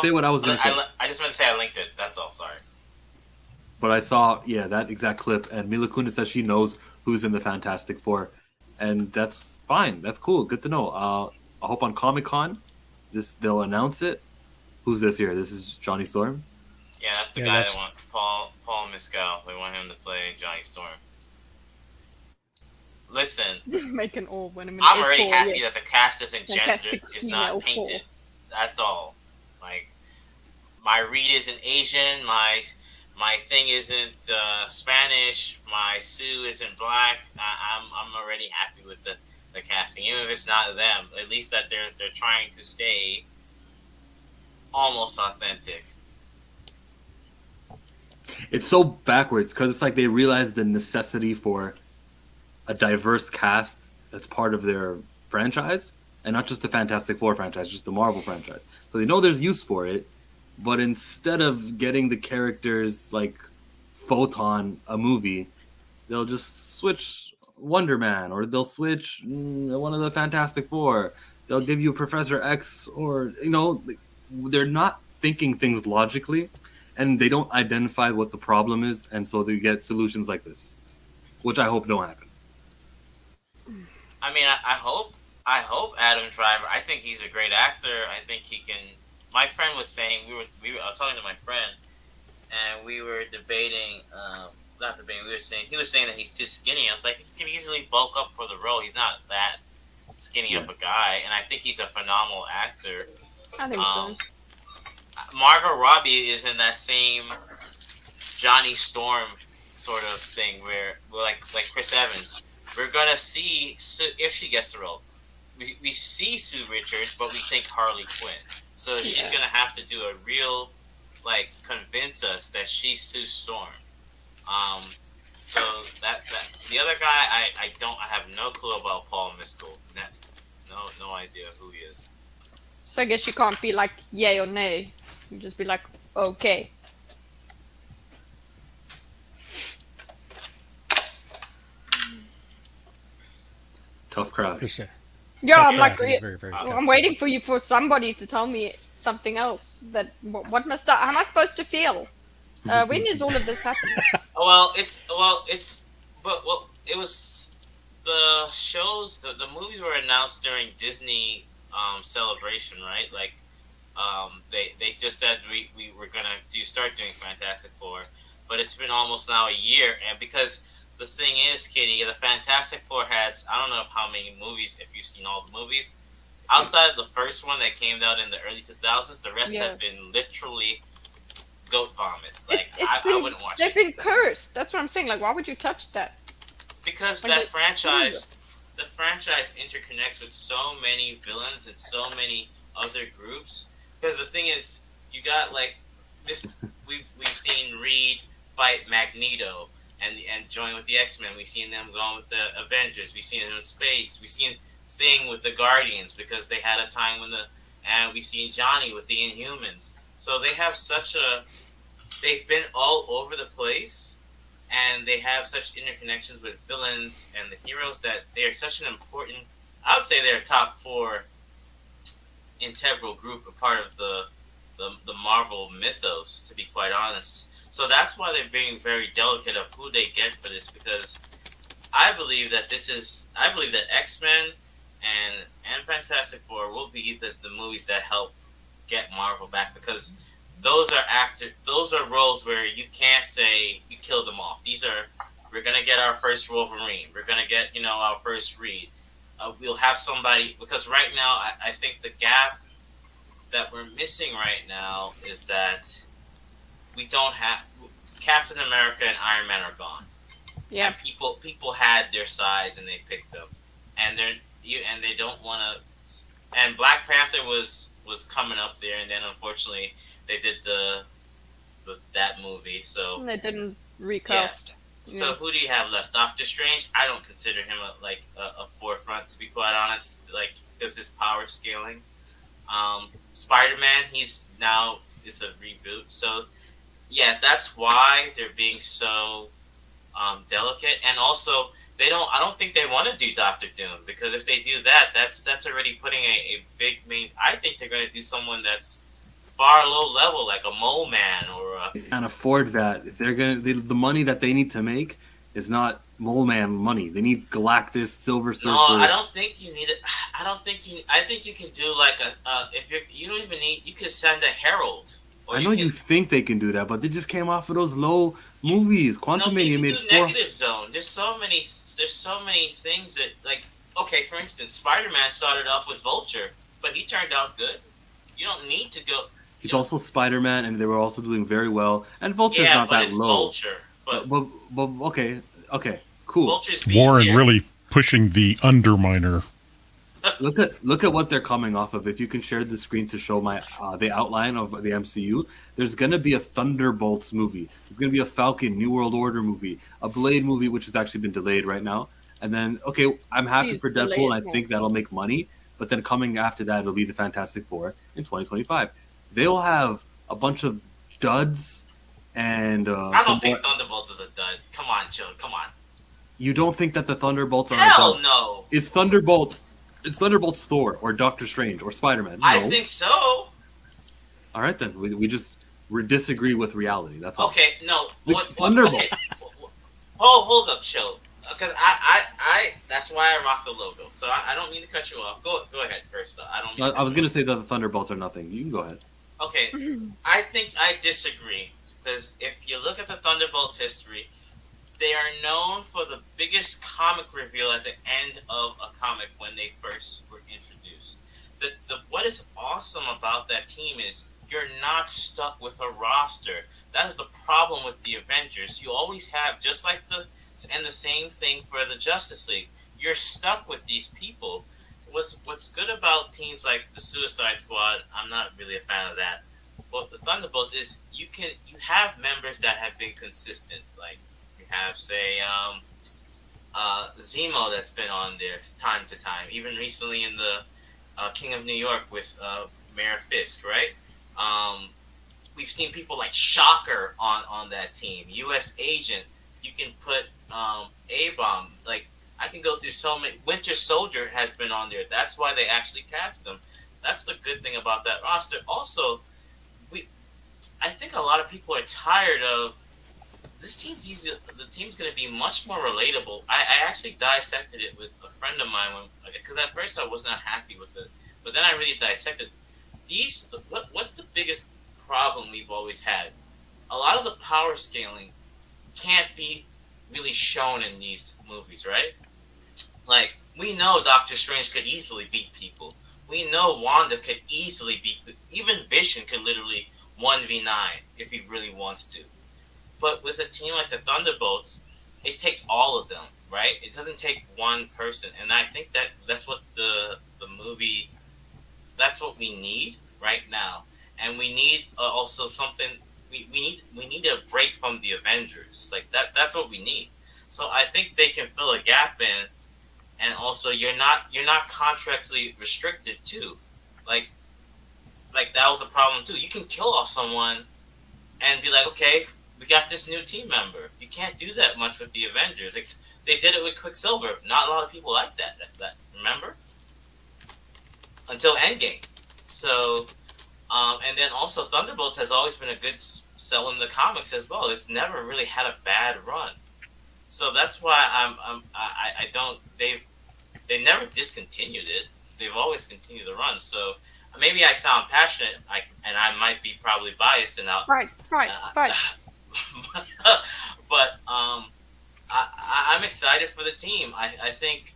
Say what I was going to say. I just meant to say I linked it. That's all. Sorry. But I saw, that exact clip, and Mila Kunis says she knows who's in the Fantastic Four, and that's fine. That's cool. Good to know. I hope on Comic-Con they'll announce it. Who's this here? This is Johnny Storm. Yeah, that's the Yeah, guy that's- they want. Paul Mescal. They want him to play Johnny Storm. Listen, Making all women. I'm already equal, happy yeah. that the cast isn't Fantastic gendered. It's not female painted. four. That's all. Like, my Reed isn't Asian. My thing isn't Spanish. My Sue isn't black. I'm already happy with the casting, even if it's not them. At least that they're trying to stay almost authentic. It's so backwards because it's like they realize the necessity for a diverse cast that's part of their franchise, and not just the Fantastic Four franchise, just the Marvel franchise. So they know there's use for it, but instead of getting the characters like Photon a movie, they'll just switch Wonder Man, or they'll switch one of the Fantastic Four. They'll give you Professor X, or they're not thinking things logically, and they don't identify what the problem is, and so they get solutions like this, which I hope don't happen. I mean, I hope Adam Driver. I think he's a great actor. I think he can. My friend was saying I was talking to my friend, and we were debating. Not debating. He was saying that he's too skinny. I was like, he can easily bulk up for the role. He's not that skinny of a guy, and I think he's a phenomenal actor. I think so. Margot Robbie is in that same Johnny Storm sort of thing where we're like Chris Evans. We're gonna see Sue, if she gets the role. We see Sue Richards, but we think Harley Quinn. So she's gonna have to do a real convince us that she's Sue Storm. So that the other guy I have no clue about Paul Mescal. No idea who he is. So I guess you can't be like yay or nay. You just be like okay. Tough crowd. Yeah, I'm like, Very, very I'm waiting for somebody to tell me something else. That what must I? How am I supposed to feel? When is all of this happening? It was the shows. The movies were announced during Disney Celebration, right? Like, they just said we were gonna start doing Fantastic Four, but it's been almost now a year, and because the thing is, Kitty, the Fantastic Four has, I don't know how many movies, if you've seen all the movies. Outside of the first one that came out in the early 2000s, the rest have been literally goat vomit. Like, I wouldn't watch it. They've been cursed. That's what I'm saying. Like, why would you touch that? Because Like, the franchise interconnects with so many villains and so many other groups. Because the thing is, you got, like, this, we've seen Reed fight Magneto and join with the X-Men. We've seen them going with the Avengers. We've seen it in space. We've seen Thing with the Guardians because they had a time when and we've seen Johnny with the Inhumans. So they have they've been all over the place, and they have such interconnections with villains and the heroes that they are such an important, I would say they're a top 4 integral group, a part of the Marvel mythos, to be quite honest. So that's why they're being very delicate of who they get for this, because I believe that X-Men and Fantastic Four will be the movies that help get Marvel back, because those are roles where you can't say you kill them off. We're gonna get our first Wolverine. We're gonna get our first Reed. We'll have somebody, because right now I think the gap that we're missing right now is that we don't have Captain America and Iron Man are gone. Yeah. And people had their sides and they picked them, and they don't want to. And Black Panther was coming up there, and then unfortunately they did that movie. So And they didn't recast. So Yeah. who do you have left? Doctor Strange. I don't consider him a forefront, to be quite honest. Like, because his power scaling. Spider-Man. It's a reboot. So yeah, that's why they're being so delicate. And also, I don't think they want to do Doctor Doom, because if they do that, that's already putting a big main. I think they're going to do someone that's far low level, like a Mole Man or a. They can't afford that. If they're the money that they need to make is not Mole Man money. They need Galactus, Silver Surfer. No, I don't think you need it. I don't think you. I think you can do like if you don't even need. You could send a Herald. Or I know you think they can do that, but they just came off of those low movies. Quantumania made do Negative Zone. There's so many things that, like, okay, for instance, Spider-Man started off with Vulture, but he turned out good. You don't need to go. He's also Spider-Man, and they were also doing very well. And Vulture's Yeah, not but that it's low. Vulture. But okay, cool. Vulture's Warren B-tier. really pushing the underminer. Look at what they're coming off of. If you can share the screen to show the outline of the MCU, there's gonna be a Thunderbolts movie. There's gonna be a Falcon New World Order movie, a Blade movie, which has actually been delayed right now. And then, okay, I'm happy Please for delay Deadpool, it and I more. think that'll make money. But then coming after that, it'll be the Fantastic Four in 2025. They'll have a bunch of duds, and I don't think Thunderbolts is a dud. Come on, chill. Come on. You don't think that the Thunderbolts are Hell a dud? no. Is Thunderbolts Thor or Doctor Strange or Spider-Man? No. I think so. All right, then we disagree with reality. That's all. Okay, no. Thunderbolt. Okay. Hold up, chill. Because I that's why I rock the logo. So I don't mean to cut you off. Go ahead first. Though. I don't. Mean to I was cut gonna you say that the Thunderbolts are nothing. You can go ahead. off. Okay, I think I disagree, because if you look at the Thunderbolts history, they are known for the biggest comic reveal at the end of a comic when they first were introduced. What is awesome about that team is you're not stuck with a roster. That is the problem with the Avengers. You always have, just like the same thing for the Justice League. You're stuck with these people. What's good about teams like the Suicide Squad, I'm not really a fan of that. But the Thunderbolts is you have members that have been consistent. Like you have, say, Zemo that's been on there time to time. Even recently in the King of New York with Mayor Fisk, right? We've seen people like Shocker on that team. U.S. Agent. You can put A-Bomb. Like, I can go through so many. Winter Soldier has been on there. That's why they actually cast him. That's the good thing about that roster. Also, I think a lot of people are tired of this team's easy. The team's going to be much more relatable. I actually dissected it with a friend of mine because at first I was not happy with it, but then I really dissected what's the biggest problem we've always had? A lot of the power scaling can't be really shown in these movies, right? Like, we know Doctor Strange could easily beat people. We know Wanda could easily beat. Even Vision could literally 1v9 if he really wants to. But with a team like the Thunderbolts, it takes all of them, right? It doesn't take one person, and I think that's what the movie. That's what we need right now, and we need also something. We need a break from the Avengers, like that. That's what we need. So I think they can fill a gap in, and also you're not contractually restricted too, like that was a problem too. You can kill off someone, and be like, okay, we got this new team member. You can't do that much with the Avengers. They did it with Quicksilver. Not a lot of people like that. Remember? Until Endgame. So, and then also Thunderbolts has always been a good sell in the comics as well. It's never really had a bad run. So that's why I don't. They never discontinued it. They've always continued the run. So maybe I sound passionate, and I might be probably biased, and Right. But I'm excited for the team. I think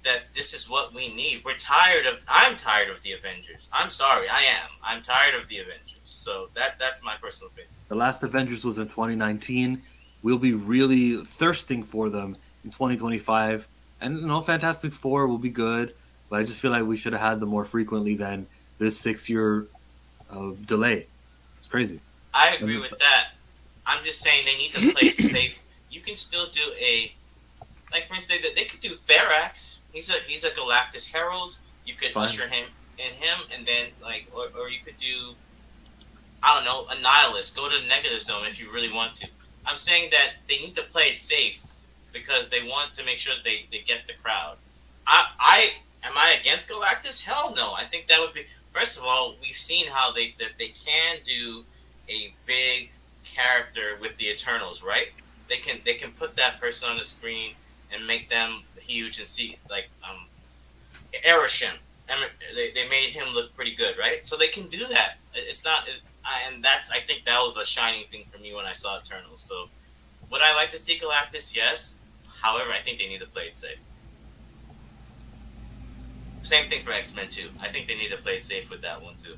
that this is what we need. I'm tired of the Avengers. I'm sorry, I am. I'm tired of the Avengers. So that's my personal opinion. The last Avengers was in 2019. we'll be really thirsting for them in 2025. And Fantastic Four will be good, but I just feel like we should have had them more frequently than this 6-year delay. It's crazy. I agree with that. I'm just saying they need to play it safe. You can still do like for instance, they could do Therax. He's a Galactus Herald. You could usher him, and then or you could do, I don't know, a Nihilist. Go to the negative zone if you really want to. I'm saying that they need to play it safe because they want to make sure that they get the crowd. Am I against Galactus? Hell no. I think that would be, first of all, we've seen how they can do a big character with the Eternals, right? They can put that person on the screen and make them huge and see Erishim. They made him look pretty good, right? So they can do that. I think that was a shining thing for me when I saw Eternals. So would I like to see Galactus? Yes. However, I think they need to play it safe. Same thing for X-Men too. I think they need to play it safe with that one too.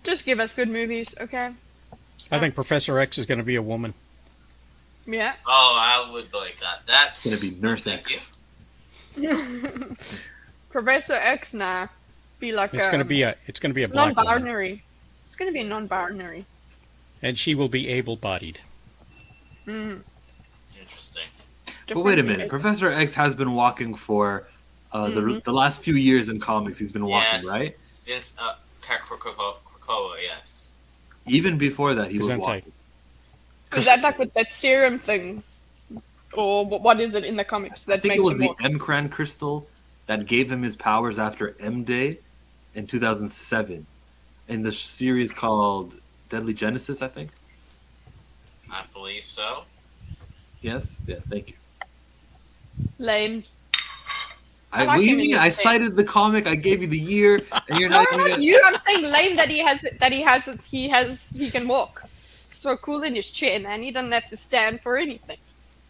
Just give us good movies, okay? I think Professor X is going to be a woman. Yeah. Oh, I would boycott. That's It's going to be Nurse X. Professor X now be like It's going to be a black woman. non-binary. It's going to be non-binary. And she will be able-bodied. Interesting. But wait a minute. Professor X has been walking for the last few years in comics. He's been walking, right? Since Krakoa, yes. Even before that, he was walking. Is that like with that serum thing? Or what is it in the comics that I think makes it was him the walk? M-Cran crystal that gave him his powers after M-Day in 2007 in the series called Deadly Genesis, I think. I believe so. Yes? Yeah, thank you. Lame. What like do you him in mean? this I thing. cited the comic, I gave you the year, and you're No, not not even... you. I'm saying lame that he can walk. So cool in his chair, man. He doesn't have to stand for anything.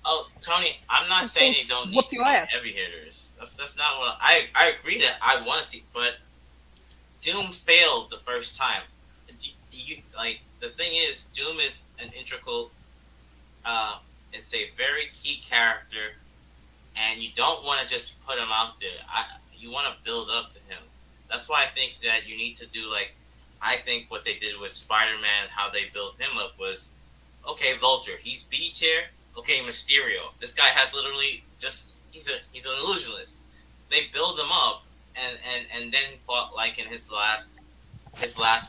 Oh, Tony, I'm not saying they don't need Whoop to your come ass. heavy hitters. That's not what I agree that I want to see, but Doom failed the first time. The thing is, Doom is an integral. It's a very key character, and you don't want to just put him out there. You want to build up to him. That's why I think that you need to do I think what they did with Spider-Man, how they built him up was, okay, Vulture, he's B tier. Okay, Mysterio, this guy has literally he's an illusionist. They build him up, and then he fought in his last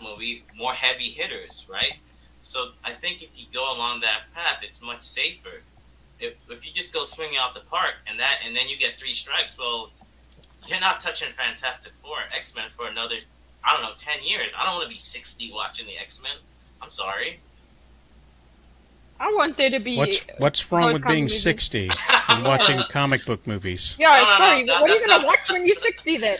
movie, more heavy hitters, right? So I think if you go along that path, it's much safer. If you just go swinging out the park and then you get 3 strikes, well, you're not touching Fantastic Four, X-Men for another, I don't know, 10 years. I don't want to be 60 watching the X-Men. I'm sorry. I want there to be. What's wrong no with being comic movies. 60 and watching comic book movies? Yeah, No, sorry. no, What are you that's gonna not- watch when you're 60 then?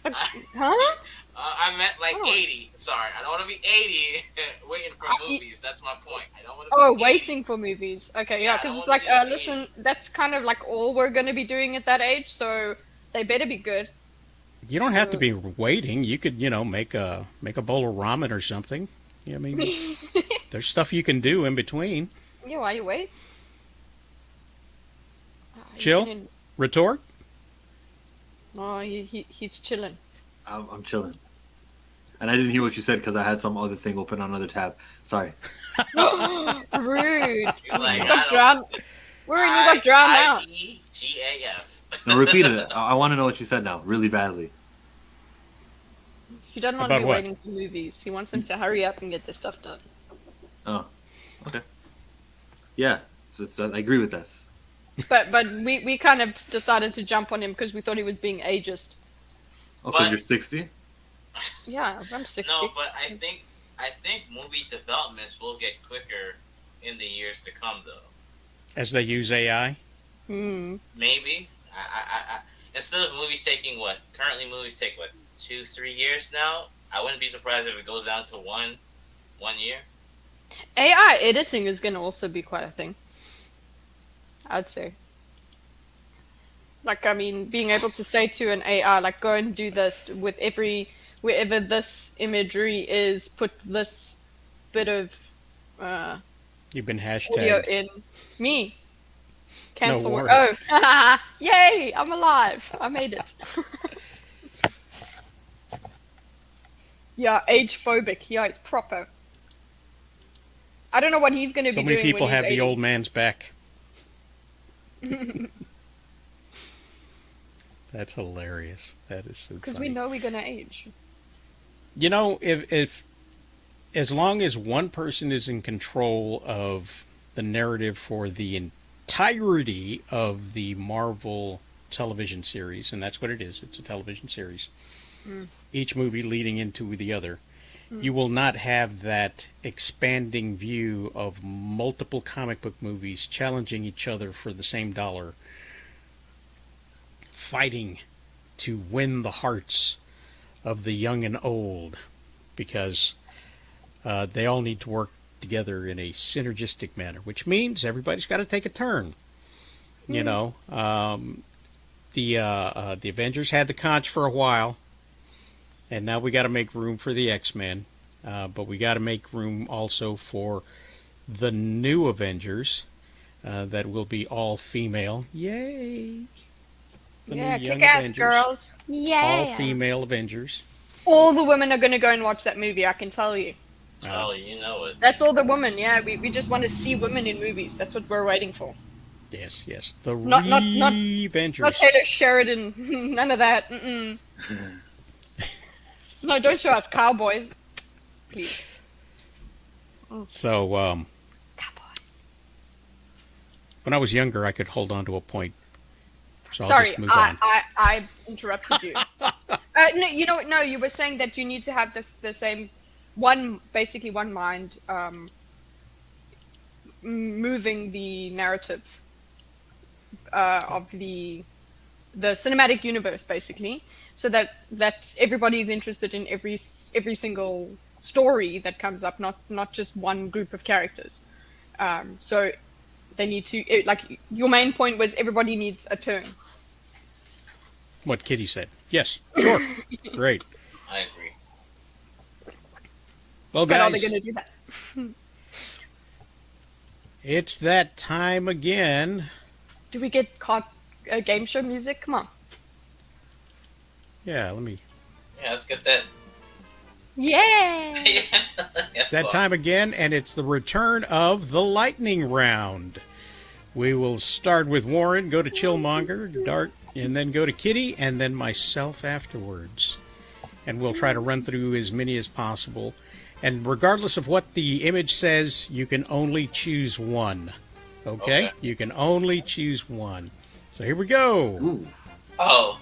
Huh? I meant Oh. 80. Sorry, I don't want to be 80 waiting for movies. That's my point. I don't want to. Oh, be 80. waiting for movies. Okay, Yeah, yeah, I because don't it's wanna like, be listen, that's kind of like all we're gonna be doing at that age, so they better be good. You don't have to be waiting. You could, make a bowl of ramen or something. I mean, there's stuff you can do in between. Yeah, while you wait. Chill? Retort? Oh, he's chilling. I'm chilling. And I didn't hear what you said because I had some other thing open on another tab. Sorry. Rude. You're like, You got drowned. Where you got drowned out? IEGAF. No, repeat it. I want to know what you said now, really badly. He doesn't want to About be what? waiting for movies. He wants them to hurry up and get their stuff done. Oh, okay. Yeah, I agree with that. But we kind of decided to jump on him because we thought he was being ageist. Okay, But- you're 60? Yeah, I'm 60. No, but I think movie developments will get quicker in the years to come, though. As they use AI? Hmm. Maybe. I instead of movies taking currently movies take 2-3 years now. I wouldn't be surprised if it goes down to one year. AI editing is going to also be quite a thing. I'd say. Like, I mean, being able to say to an AI, like, go and do this with wherever this imagery is, put this bit of You've been audio hashtagged. in. Me. Cancel. Warren. Oh, yay! I'm alive. I made it. Yeah, age phobic. Yeah, it's proper. I don't know what he's going to So be many doing. people when he's have 80. the old man's back. That's hilarious. That is so Because funny. we know we're going to age. You know, if as long as one person is in control of the narrative for the entirety of the Marvel television series, and that's what it is, it's a television series, each movie leading into the other, you will not have that expanding view of multiple comic book movies challenging each other for the same dollar, fighting to win the hearts of the young and old, because they all need to work together in a synergistic manner, which means everybody's got to take a turn. You know, the Avengers had the conch for a while, and now we got to make room for the X-Men, but we got to make room also for the new Avengers that will be all female. Yay! The new young kick-ass Avengers. girls. Yeah. All female Avengers. All the women are going to go and watch that movie, I can tell you. Oh, you know it. That's all the women, yeah. We just want to see women in movies. That's what we're waiting for. Yes, yes. The Not Avengers. Not Taylor Sheridan. None of that. Mm-mm. No, don't show us cowboys. Please. So, Cowboys. when I was younger, I could hold on to a point. So I'll Sorry, just move on. I interrupted you. No, you know what? No, you were saying that you need to have the same basically one mind moving the narrative of the cinematic universe, basically, so that everybody is interested in every single story that comes up, not just one group of characters. So they need to, like, your main point was everybody needs a turn. What Kitty said. Yes, sure. Great. I agree. Well, But are they guys, going to do that? it's that time again. Do we get game show music? Come on. Yeah, let me. Yeah, let's get that. Yeah. It's that time again, and it's the return of the lightning round. We will start with Warren, go to Chillmonger, Dart, and then go to Kitty, and then myself afterwards. And we'll try to run through as many as possible. And regardless of what the image says, you can only choose one. Okay? You can only choose one. So here we go. Ooh. Oh.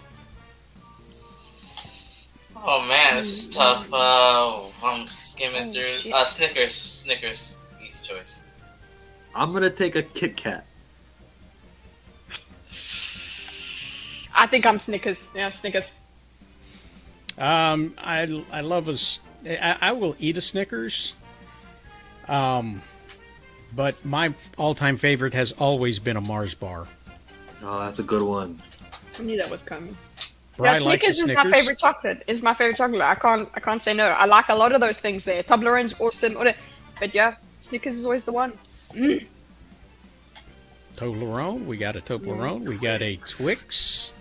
Oh man, this is tough. I'm skimming through. shit. Snickers. Easy choice. I'm gonna take a Kit Kat. I think I'm Snickers. Yeah, Snickers. I love I will eat a Snickers. But my all-time favorite has always been a Mars bar. Oh, that's a good one. I knew that was coming. Bri Yeah, likes Snickers a is Snickers. my favorite chocolate. Is my favorite chocolate. I can't say no. I like a lot of those things there. Toblerone's awesome. But yeah, Snickers is always the one. Toblerone. We got a Toblerone. We got a Twix.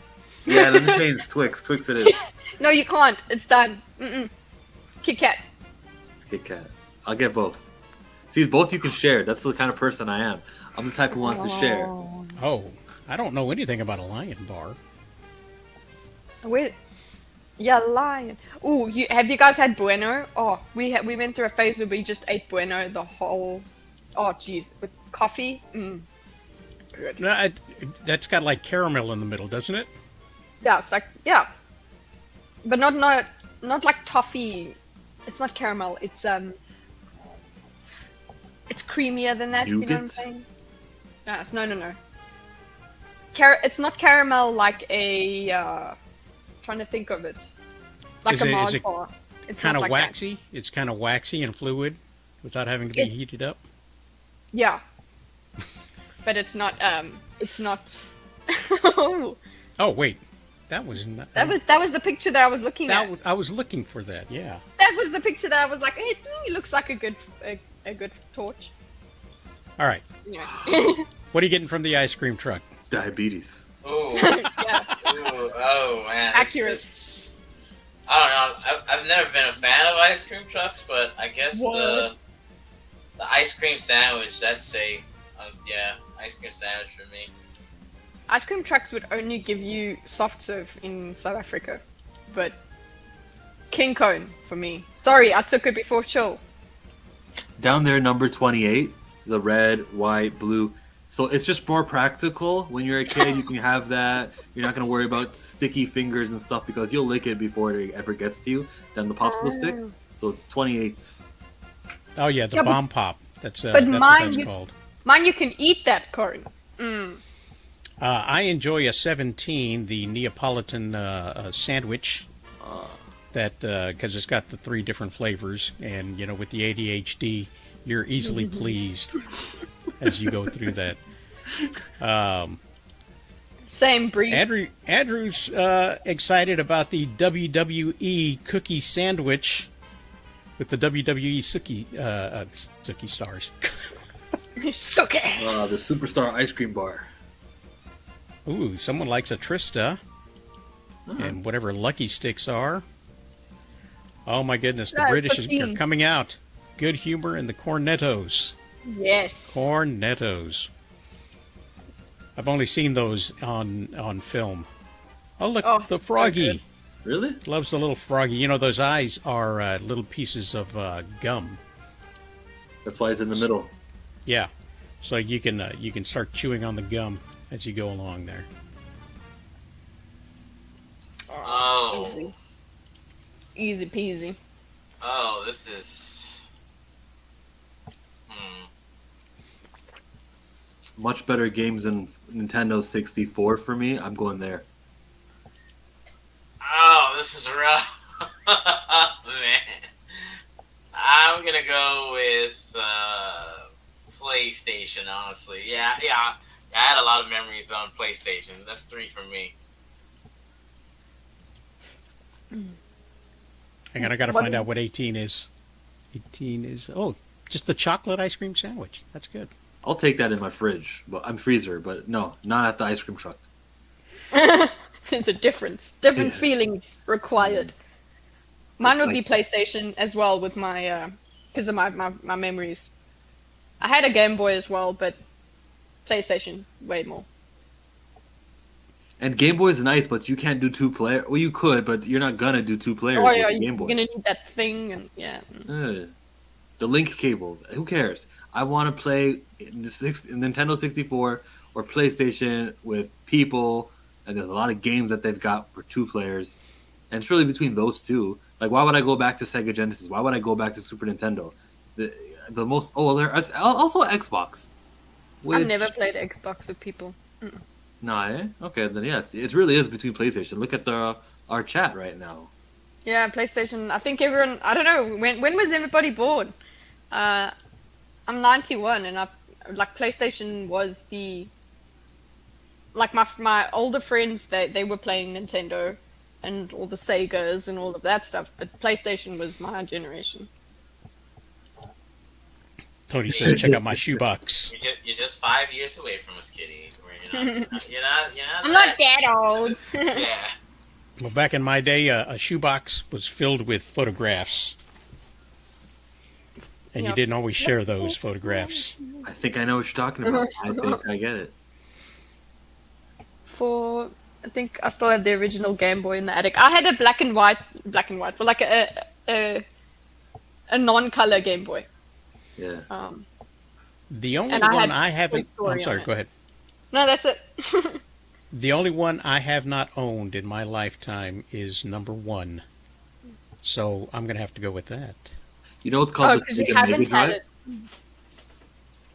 Yeah, let me change Twix. Twix it is. No, you can't. It's done. Kit Kat. It's Kit Kat. I'll get both. See, both you can share. That's the kind of person I am. I'm the type who wants to share. Oh, I don't know anything about a Lion bar. Wait. Yeah, lion. Ooh, have you guys had Bueno? Oh, we went through a phase where we just ate Bueno the whole. Oh, jeez, with coffee. Good. No, that's got like caramel in the middle, doesn't it? Yeah, it's like but not like toffee. It's not caramel. It's creamier than that. You know what I'm Nougat? saying? Yes, no. It's not caramel like a. Trying to think of it. Like a Mars bar. It's Kind not of like waxy. It's kind of waxy and fluid, without having to be heated up. That. Yeah. But it's not. It's not. Oh wait, that was not. That was the picture that I was looking at. I was looking for that. Yeah. That was the picture that I was like, it looks like a good a good torch. All right. Anyway. What are you getting from the ice cream truck? Diabetes. Ooh. Yeah. Ooh, oh man. Accurate. I don't know. I've never been a fan of ice cream trucks, but I guess the ice cream sandwich, that's safe. Yeah, ice cream sandwich for me. Ice cream trucks would only give you soft serve in South Africa, but King Cone for me. Sorry, I took it before chill. Down there, number 28, the red, white, blue. So it's just more practical. When you're a kid, you can have that. You're not going to worry about sticky fingers and stuff because you'll lick it before it ever gets to you. Then the popsicle stick. So 28s. Oh yeah, the bomb pop. That's but that's mine, what that's called. Mine, you can eat that cone. Mm. I enjoy a 17, the Neapolitan sandwich. That because it's got the 3 different flavors, and you know, with the ADHD, you're easily pleased as you go through that. Same breed. Andrew's excited about the WWE cookie sandwich with the WWE Suki stars. Suki. The Superstar ice cream bar. Ooh, someone likes a Trista, and whatever Lucky Sticks are. Oh my goodness, the British are coming out. Good humor and the Cornettos. Yes. Cornettos. I've only seen those on film. Oh look, the froggy. Really? Loves the little froggy. You know, those eyes are little pieces of gum. That's why it's in the middle. Yeah. So you can start chewing on the gum as you go along there. Oh. Easy peasy. Oh, this is... Much better games than Nintendo 64 for me. I'm going there. Oh, this is rough. Man. I'm gonna go with PlayStation, honestly. Yeah. I had a lot of memories on PlayStation. That's 3 for me. Hang on, I gotta find out what 18 is. 18 is just the chocolate ice cream sandwich. That's good. I'll take that in my fridge. But I'm freezer, but no, not at the ice cream truck. There's a difference. Different feelings required. Mine would be PlayStation as well with my because of my memories. I had a Game Boy as well, but PlayStation way more. And Game Boy is nice, but you can't do 2-player. Well, you could, but you're not gonna do 2 players Oh yeah, with the Game you're Boy. gonna need that thing, and yeah. The link cable. Who cares? I want to play Nintendo 64 or PlayStation with people, and there's a lot of games that they've got for 2 players, and it's really between those two. Like, why would I go back to Sega Genesis? Why would I go back to Super Nintendo? The most. Oh, there's also Xbox. I've never played Xbox with people. Nah, eh? Okay, then yeah, it really is between PlayStation. Look at our chat right now. Yeah, PlayStation. I think everyone. I don't know when was everybody born. I'm 91, and PlayStation was the. Like my older friends, they were playing Nintendo, and all the Segas and all of that stuff. But PlayStation was my generation. Tony says, "Check out my shoebox." You're just 5 years away from us, Kitty. You're not I'm not that old. Yeah. Well, back in my day, a shoebox was filled with photographs, and you didn't always share those photographs. I think I know what you're talking about. I think I get it. I think I still have the original Game Boy in the attic. I had a black and white, for like a non-color Game Boy. Yeah. The only one I haven't. I'm sorry. Go ahead. No, that's it. The only one I have not owned in my lifetime is number 1. So I'm going to have to go with that. You know, it's called the Sega Mega Drive.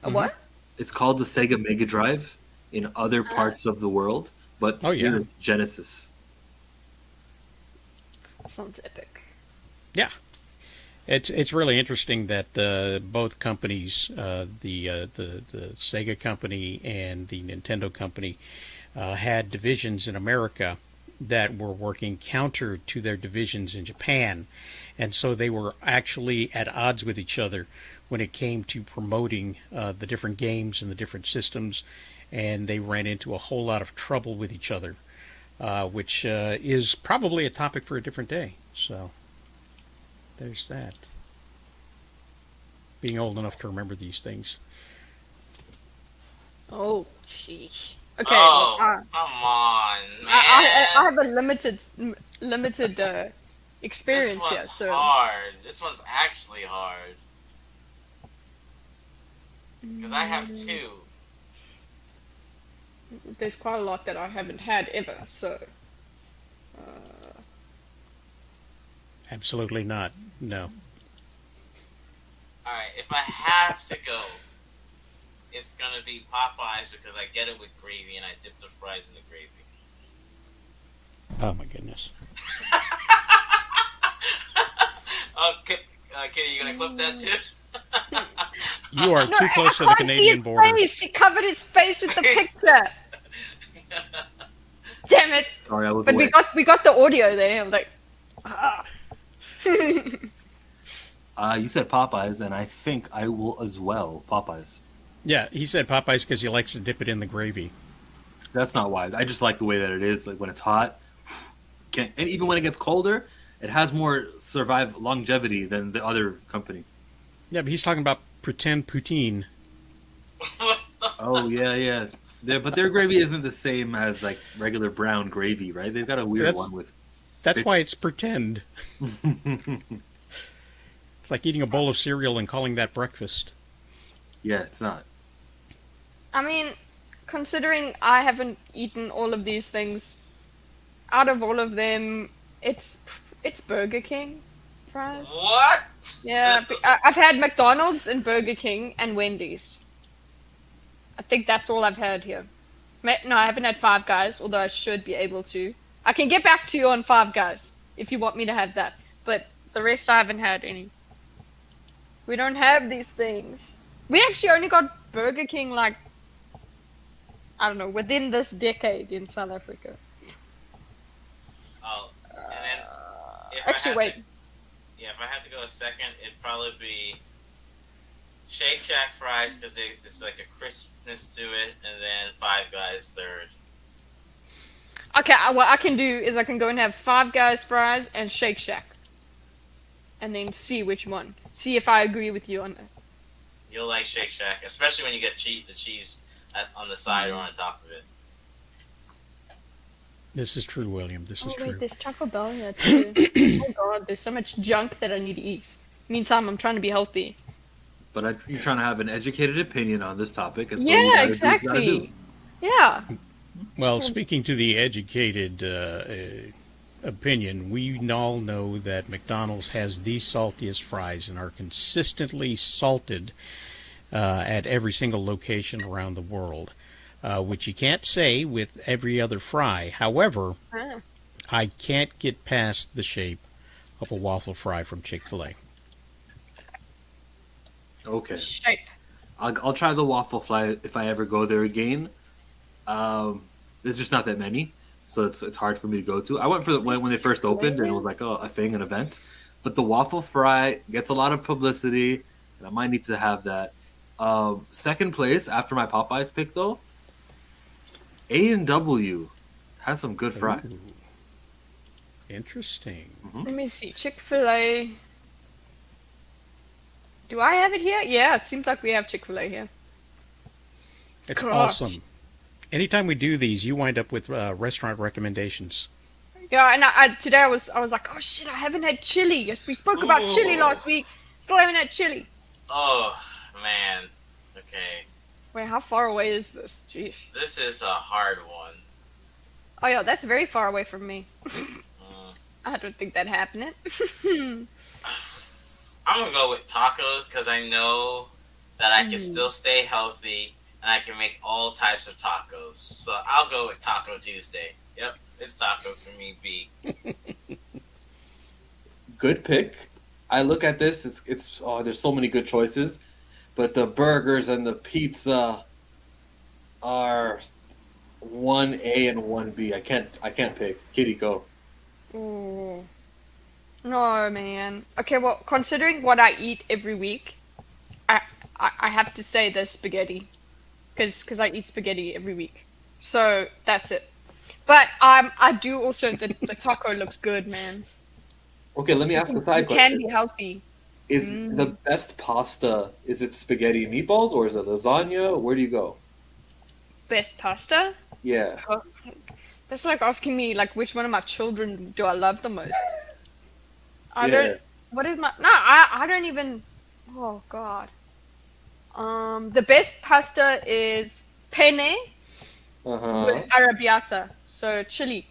A what? It's called the Sega Mega Drive in other parts of the world, but here it's Genesis. Sounds epic. Yeah. It's really interesting that both companies, the Sega company and the Nintendo company, had divisions in America that were working counter to their divisions in Japan, and so they were actually at odds with each other when it came to promoting the different games and the different systems, and they ran into a whole lot of trouble with each other, which is probably a topic for a different day. So there's that. Being old enough to remember these things. Oh, sheesh. Okay. Oh, well, come on, man. I have a limited this experience one's here, so hard. This one's actually hard. Because I have two. there's quite a lot that I haven't had ever. So Absolutely not. No. Alright, if I have to go, it's gonna be Popeyes because I get it with gravy and I dip the fries in the gravy. Oh my goodness. Kitty, you gonna clip that too? You are no, too close to I the can't see Canadian his border. face. He covered his face with the picture. Damn it! Sorry, I was But away. we got the audio there. I'm like, ah. You said Popeyes, and I think I will as well. Popeyes. Yeah, he said Popeyes because he likes to dip it in the gravy. That's not why. I just like the way that it is. Like when it's hot, and even when it gets colder, it has more longevity than the other company. Yeah, but he's talking about pretend poutine. Oh yeah. But their gravy isn't the same as like regular brown gravy, right? They've got a weird one with. That's why it's pretend. It's like eating a bowl of cereal and calling that breakfast. Yeah, it's not. I mean, considering I haven't eaten all of these things, out of all of them, it's Burger King fries. What? Yeah, I've had McDonald's and Burger King and Wendy's. I think that's all I've had here. No, I haven't had Five Guys, although I should be able to. I can get back to you on Five Guys if you want me to have that, but the rest I haven't had any. We don't have these things. We actually only got Burger King like, I don't know, within this decade in South Africa. Oh, and then if Actually, wait. If I had to go a second, it'd probably be Shake Shack fries because there's like a crispness to it, and then Five Guys third. Okay, what I can do is I can go and have Five Guys fries and Shake Shack. And then see which one. See if I agree with you on that. You'll like Shake Shack, especially when you get the cheese on the side or on top of it. This is true, William. This is Oh wait, true. there's Taco Bell here too. Oh god, there's so much junk that I need to eat. Meantime, I'm trying to be healthy. But you're trying to have an educated opinion on this topic, and so Yeah, you gotta exactly. do. Yeah. Well, speaking to the educated opinion, we all know that McDonald's has the saltiest fries and are consistently salted at every single location around the world, which you can't say with every other fry. However, I can't get past the shape of a waffle fry from Chick-fil-A. Okay. Shape. I'll try the waffle fry if I ever go there again. There's just not that many, so it's hard for me to go to. I went for when they first opened, and it was like an event. But the waffle fry gets a lot of publicity, and I might need to have that. Second place after my Popeyes pick, though, A&W has some good fries. Ooh. Interesting. Let me see. Chick-fil-A. Do I have it here? Yeah, it seems like we have Chick-fil-A here. It's Gosh. awesome. Anytime we do these, you wind up with restaurant recommendations. Yeah, and today I was like, oh shit, I haven't had chili. Yes, we spoke about chili last week. Still haven't had chili. Oh man. Okay. Wait, how far away is this? Jeez. This is a hard one. Oh yeah, that's very far away from me. Mm. I don't think that happening. I'm gonna go with tacos because I know that I can still stay healthy and I can make all types of tacos. So I'll go with Taco Tuesday. Yep, it's tacos for me, B. Good pick. I look at this. It's there's so many good choices, but the burgers and the pizza are 1A and 1B. I can't pick. Kitty, go. Ooh. No, man. Okay, well, considering what I eat every week, I have to say the spaghetti, because I eat spaghetti every week. So that's it. But I do also the taco looks good, man. Okay, let me ask a side It can question. be healthy. Is the best pasta, is it spaghetti and meatballs or is it lasagna? Where do you go? Best pasta? Yeah. That's like asking me like which one of my children do I love the most. I Yeah. don't. What is my? No, I don't even. Oh God. The best pasta is penne Uh-huh. with arrabbiata. So chili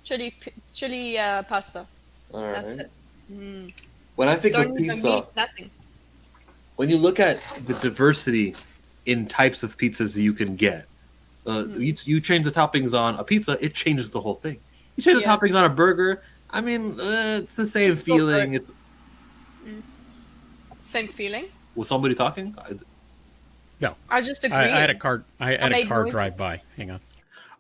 pasta. All right. That's it. Mm. When I think Don't of need no pizza, meat, nothing. when you look at the diversity in types of pizzas you can get, you change the toppings on a pizza, it changes the whole thing. You change the Yeah. toppings on a burger, I mean, it's the same It's still feeling. good. It's Same feeling. was somebody talking? No, I just agree. I had a car. I had a made car noises. drive by. Hang on.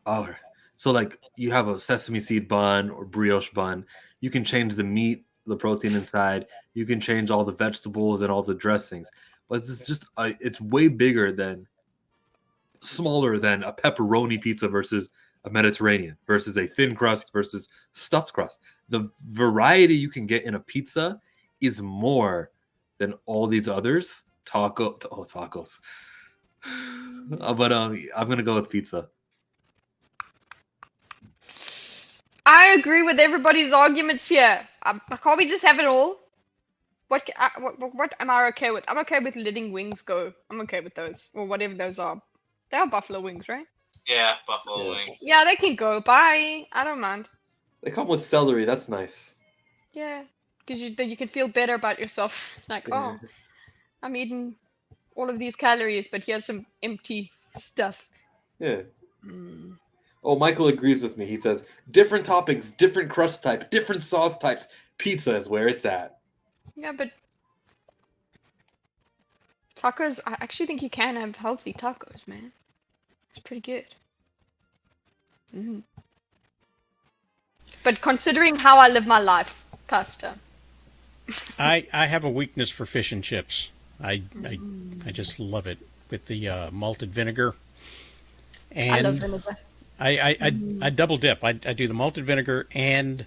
Oh, so like you have a sesame seed bun or brioche bun. You can change the meat, the protein inside. You can change all the vegetables and all the dressings. But it's just it's way bigger than smaller than a pepperoni pizza versus a Mediterranean versus a thin crust versus stuffed crust. The variety you can get in a pizza is more than all these others. Tacos. But I'm gonna go with pizza. I agree with everybody's arguments here. Can't we just have it all? What am I okay with? I'm okay with letting wings go. I'm okay with those, or whatever those are. They are buffalo wings, right? Yeah, buffalo Yeah. wings. Yeah, they can go. Bye. I don't mind. They come with celery. That's nice. Yeah, because you can feel better about yourself. Like, Yeah. oh, I'm eating all of these calories, but here's some empty stuff. Yeah. Mm. Oh, Michael agrees with me. He says different toppings, different crust type, different sauce types. Pizza is where it's at. Yeah, but tacos. I actually think you can have healthy tacos, man. It's pretty good. Mm. But considering how I live my life, pasta. I have a weakness for fish and chips. I just love it with the malted vinegar. And I love vinegar. I double dip. I do the malted vinegar and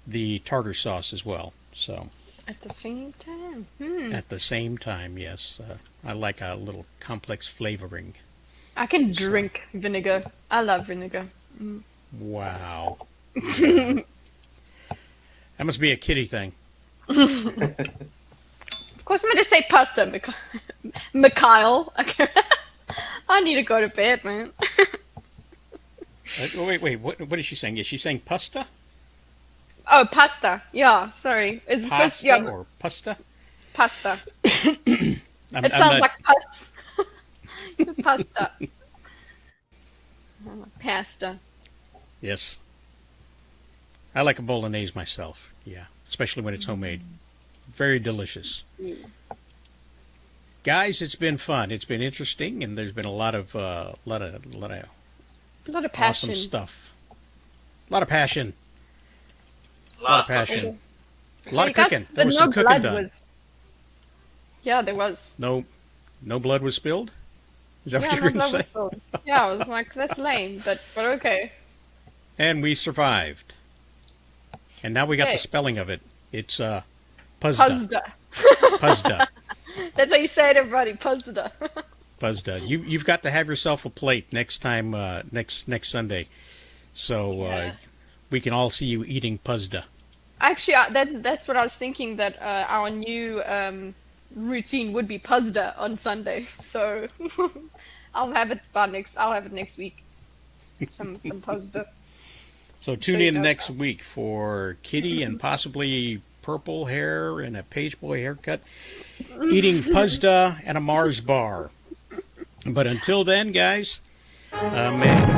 the tartar sauce as well. So At the same time. at the same time, yes, I like a little complex flavoring. I can drink vinegar. I love vinegar. Wow, that must be a kitty thing. Of course, I'm going to say pasta, Mikhail. I need to go to bed, man. Wait. What is she saying? Is she saying pasta? Oh, pasta. Yeah, sorry. It's supposed Pasta yeah, or pasta? pasta. I'm It sounds not, like pus. Pasta. Pasta. Yes. I like a bolognese myself. Yeah, especially when it's homemade. Very delicious. Guys, it's been fun. It's been interesting, and there's been a lot of A lot of awesome passion. stuff. A lot of passion. A lot of passion. A lot of Hey, guys, cooking. the There was no some cooking blood done. was. Yeah, there was. No blood was spilled. Is that Yeah, what no you're going to blood say? was spilled. Yeah, I was like, that's lame, but okay. And we survived. And now we got Okay. the spelling of it. It's Puzda. Puzda. Puzda. That's how you say it, everybody. Puzda. Puzda. You've got to have yourself a plate next time, next Sunday, so Yeah. we can all see you eating Puzda. Actually, that's what I was thinking, that our new routine would be Puzda on Sunday. So I'll have it next week. Some Puzda. So tune Sure you in know next that. week for Kitty and possibly purple hair and a page boy haircut, eating Puzda and a Mars bar. But until then, guys, may